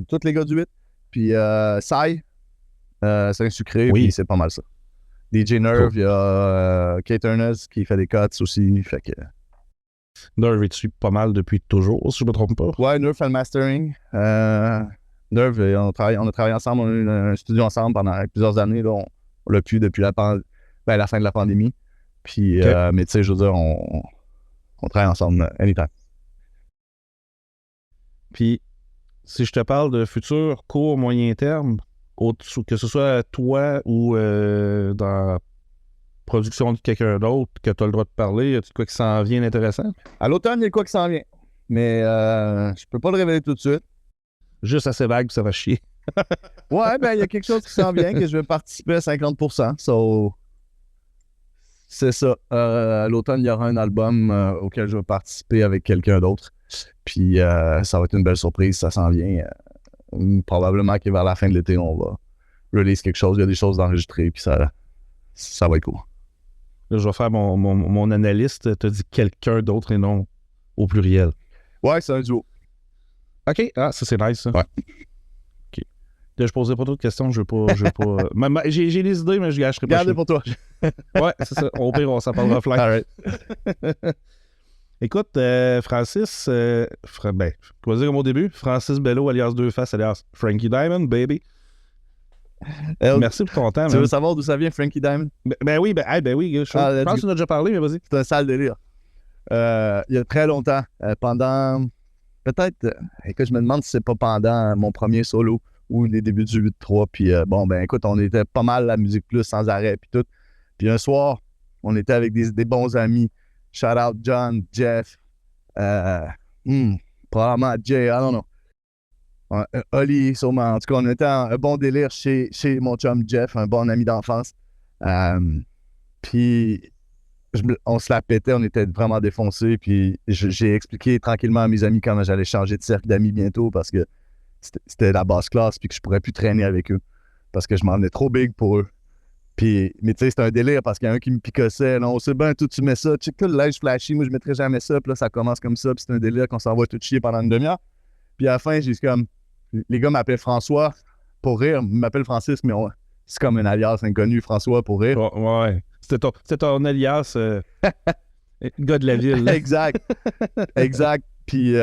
tous les gars du 8, puis Sai, c'est un sucré, Oui. puis c'est pas mal ça. DJ Nerve, il y a Kate Ernest qui fait des cuts aussi, fait que... Nerve est dessus pas mal depuis toujours, si je me trompe pas. Ouais, Nerve fait le mastering. Nerve, on a travaillé ensemble, on a eu un studio ensemble pendant plusieurs années, là, on l'a pu depuis la fin de la pandémie. Puis, Okay. mais tu sais, je veux dire, on travaille ensemble anytime. Puis, si je te parle de futur, court, moyen terme, que ce soit toi ou dans la production de quelqu'un d'autre, que tu as le droit de parler, y a-t-il quoi qui s'en vient d'intéressant? À l'automne, il y a quoi qui s'en vient. Mais je peux pas le révéler tout de suite. Juste assez vague, ça va chier. Ouais, ben il y a quelque chose qui s'en vient que je vais participer à 50%. So, c'est ça. À l'automne, il y aura un album auquel je vais participer avec quelqu'un d'autre. Puis ça va être une belle surprise, ça s'en vient. Probablement que vers la fin de l'été, on va release quelque chose. Il y a des choses d'enregistrer, puis ça va être cool. Là, je vais faire mon analyste, te dit quelqu'un d'autre et non au pluriel. Ouais, c'est un duo. OK. Ah, ça, c'est nice, ça. Ouais. OK. Là, je posais pas d'autres questions, je veux pas... j'ai les idées, mais je gâcherai pas. Gardez pour toi. Ouais, c'est ça. Au pire, on s'en parlera flanc. All right. Écoute, Francis, je vais dire comme au début, Francis Bello, alias Deux Faces, alias Frankie Diamond, baby. Merci pour ton temps, Tu man. veux savoir d'où ça vient, Frankie Diamond? Ben oui, je pense que tu en as déjà parlé, mais vas-y. C'est un sale délire. Il y a très longtemps, pendant... Peut-être, écoute, je me demande si c'est pas pendant mon premier solo ou les débuts du 8-3. Puis écoute, on était pas mal à la Musique Plus sans arrêt, puis tout. Puis un soir, on était avec des bons amis. Shout out John, Jeff, probablement Jay, I don't know. Oli, sûrement. En tout cas, on était en un bon délire chez mon chum Jeff, un bon ami d'enfance. Puis on se la pétait, on était vraiment défoncés. Puis j'ai expliqué tranquillement à mes amis comment j'allais changer de cercle d'amis bientôt parce que c'était la basse classe puis que je pourrais plus traîner avec eux parce que je m'en venais trop big pour eux. Puis, mais tu sais, c'était un délire parce qu'il y a un qui me picossait. Là, on sait bien, tout tu mets ça. Check tout le linge flashy. Moi, je mettrais jamais ça. Puis là, ça commence comme ça. Puis c'est un délire qu'on s'envoie tout chier pendant une demi-heure. Puis à la fin, j'ai comme... Les gars m'appellent François pour rire. Ils m'appellent Francis, mais c'est comme un alias inconnu, François pour rire. Ouais. C'était ton alias, gars de la ville. Exact. Exact. Puis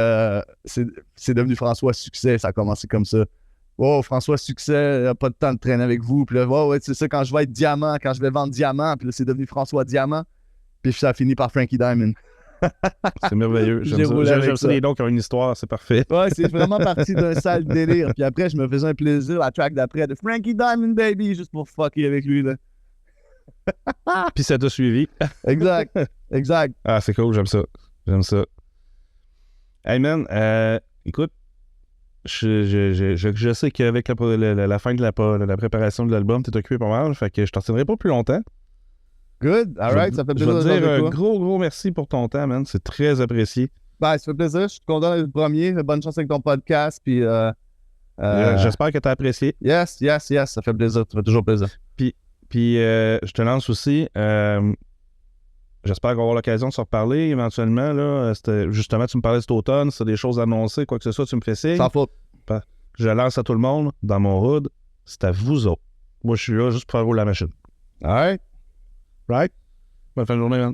c'est devenu François Succès. Ça a commencé comme ça. Oh, François Succès, il a pas de temps de traîner avec vous. Puis là, ouais, c'est ça, quand je vais être diamant, quand je vais vendre diamant. Puis là, c'est devenu François Diamant. Puis ça a fini par Frankie Diamond. C'est merveilleux. J'ai roulé J'aime avec ça, les noms qui ont une histoire, c'est parfait. Ouais, c'est vraiment parti d'un sale délire. Puis après, je me faisais un plaisir, la track d'après, de Frankie Diamond, baby, juste pour fucker avec lui, là. Puis ça t'a suivi. Exact. Exact. Ah, c'est cool, j'aime ça. Hey man, écoute, je sais qu'avec la fin de la préparation de l'album, t'es occupé pas mal, fait que je t'en retiendrai pas plus longtemps. Good, alright, ça fait Je plaisir. vais te dire un toi. gros merci pour ton temps, man. C'est très apprécié. Ben, ça fait plaisir, je suis content d'être le premier. Bonne chance avec ton podcast, puis... J'espère que t'as apprécié. Yes, ça fait plaisir, ça fait toujours plaisir. Puis je te lance aussi, j'espère qu'on va avoir l'occasion de se reparler éventuellement. Là, justement, tu me parlais cet automne, si t'as des choses annoncées, quoi que ce soit, tu me fais signe. Sans faute. Je lance à tout le monde, dans mon hood, c'est à vous autres. Moi, je suis là juste pour faire rouler la machine. Alright. Right? Bonne fin de journée, man.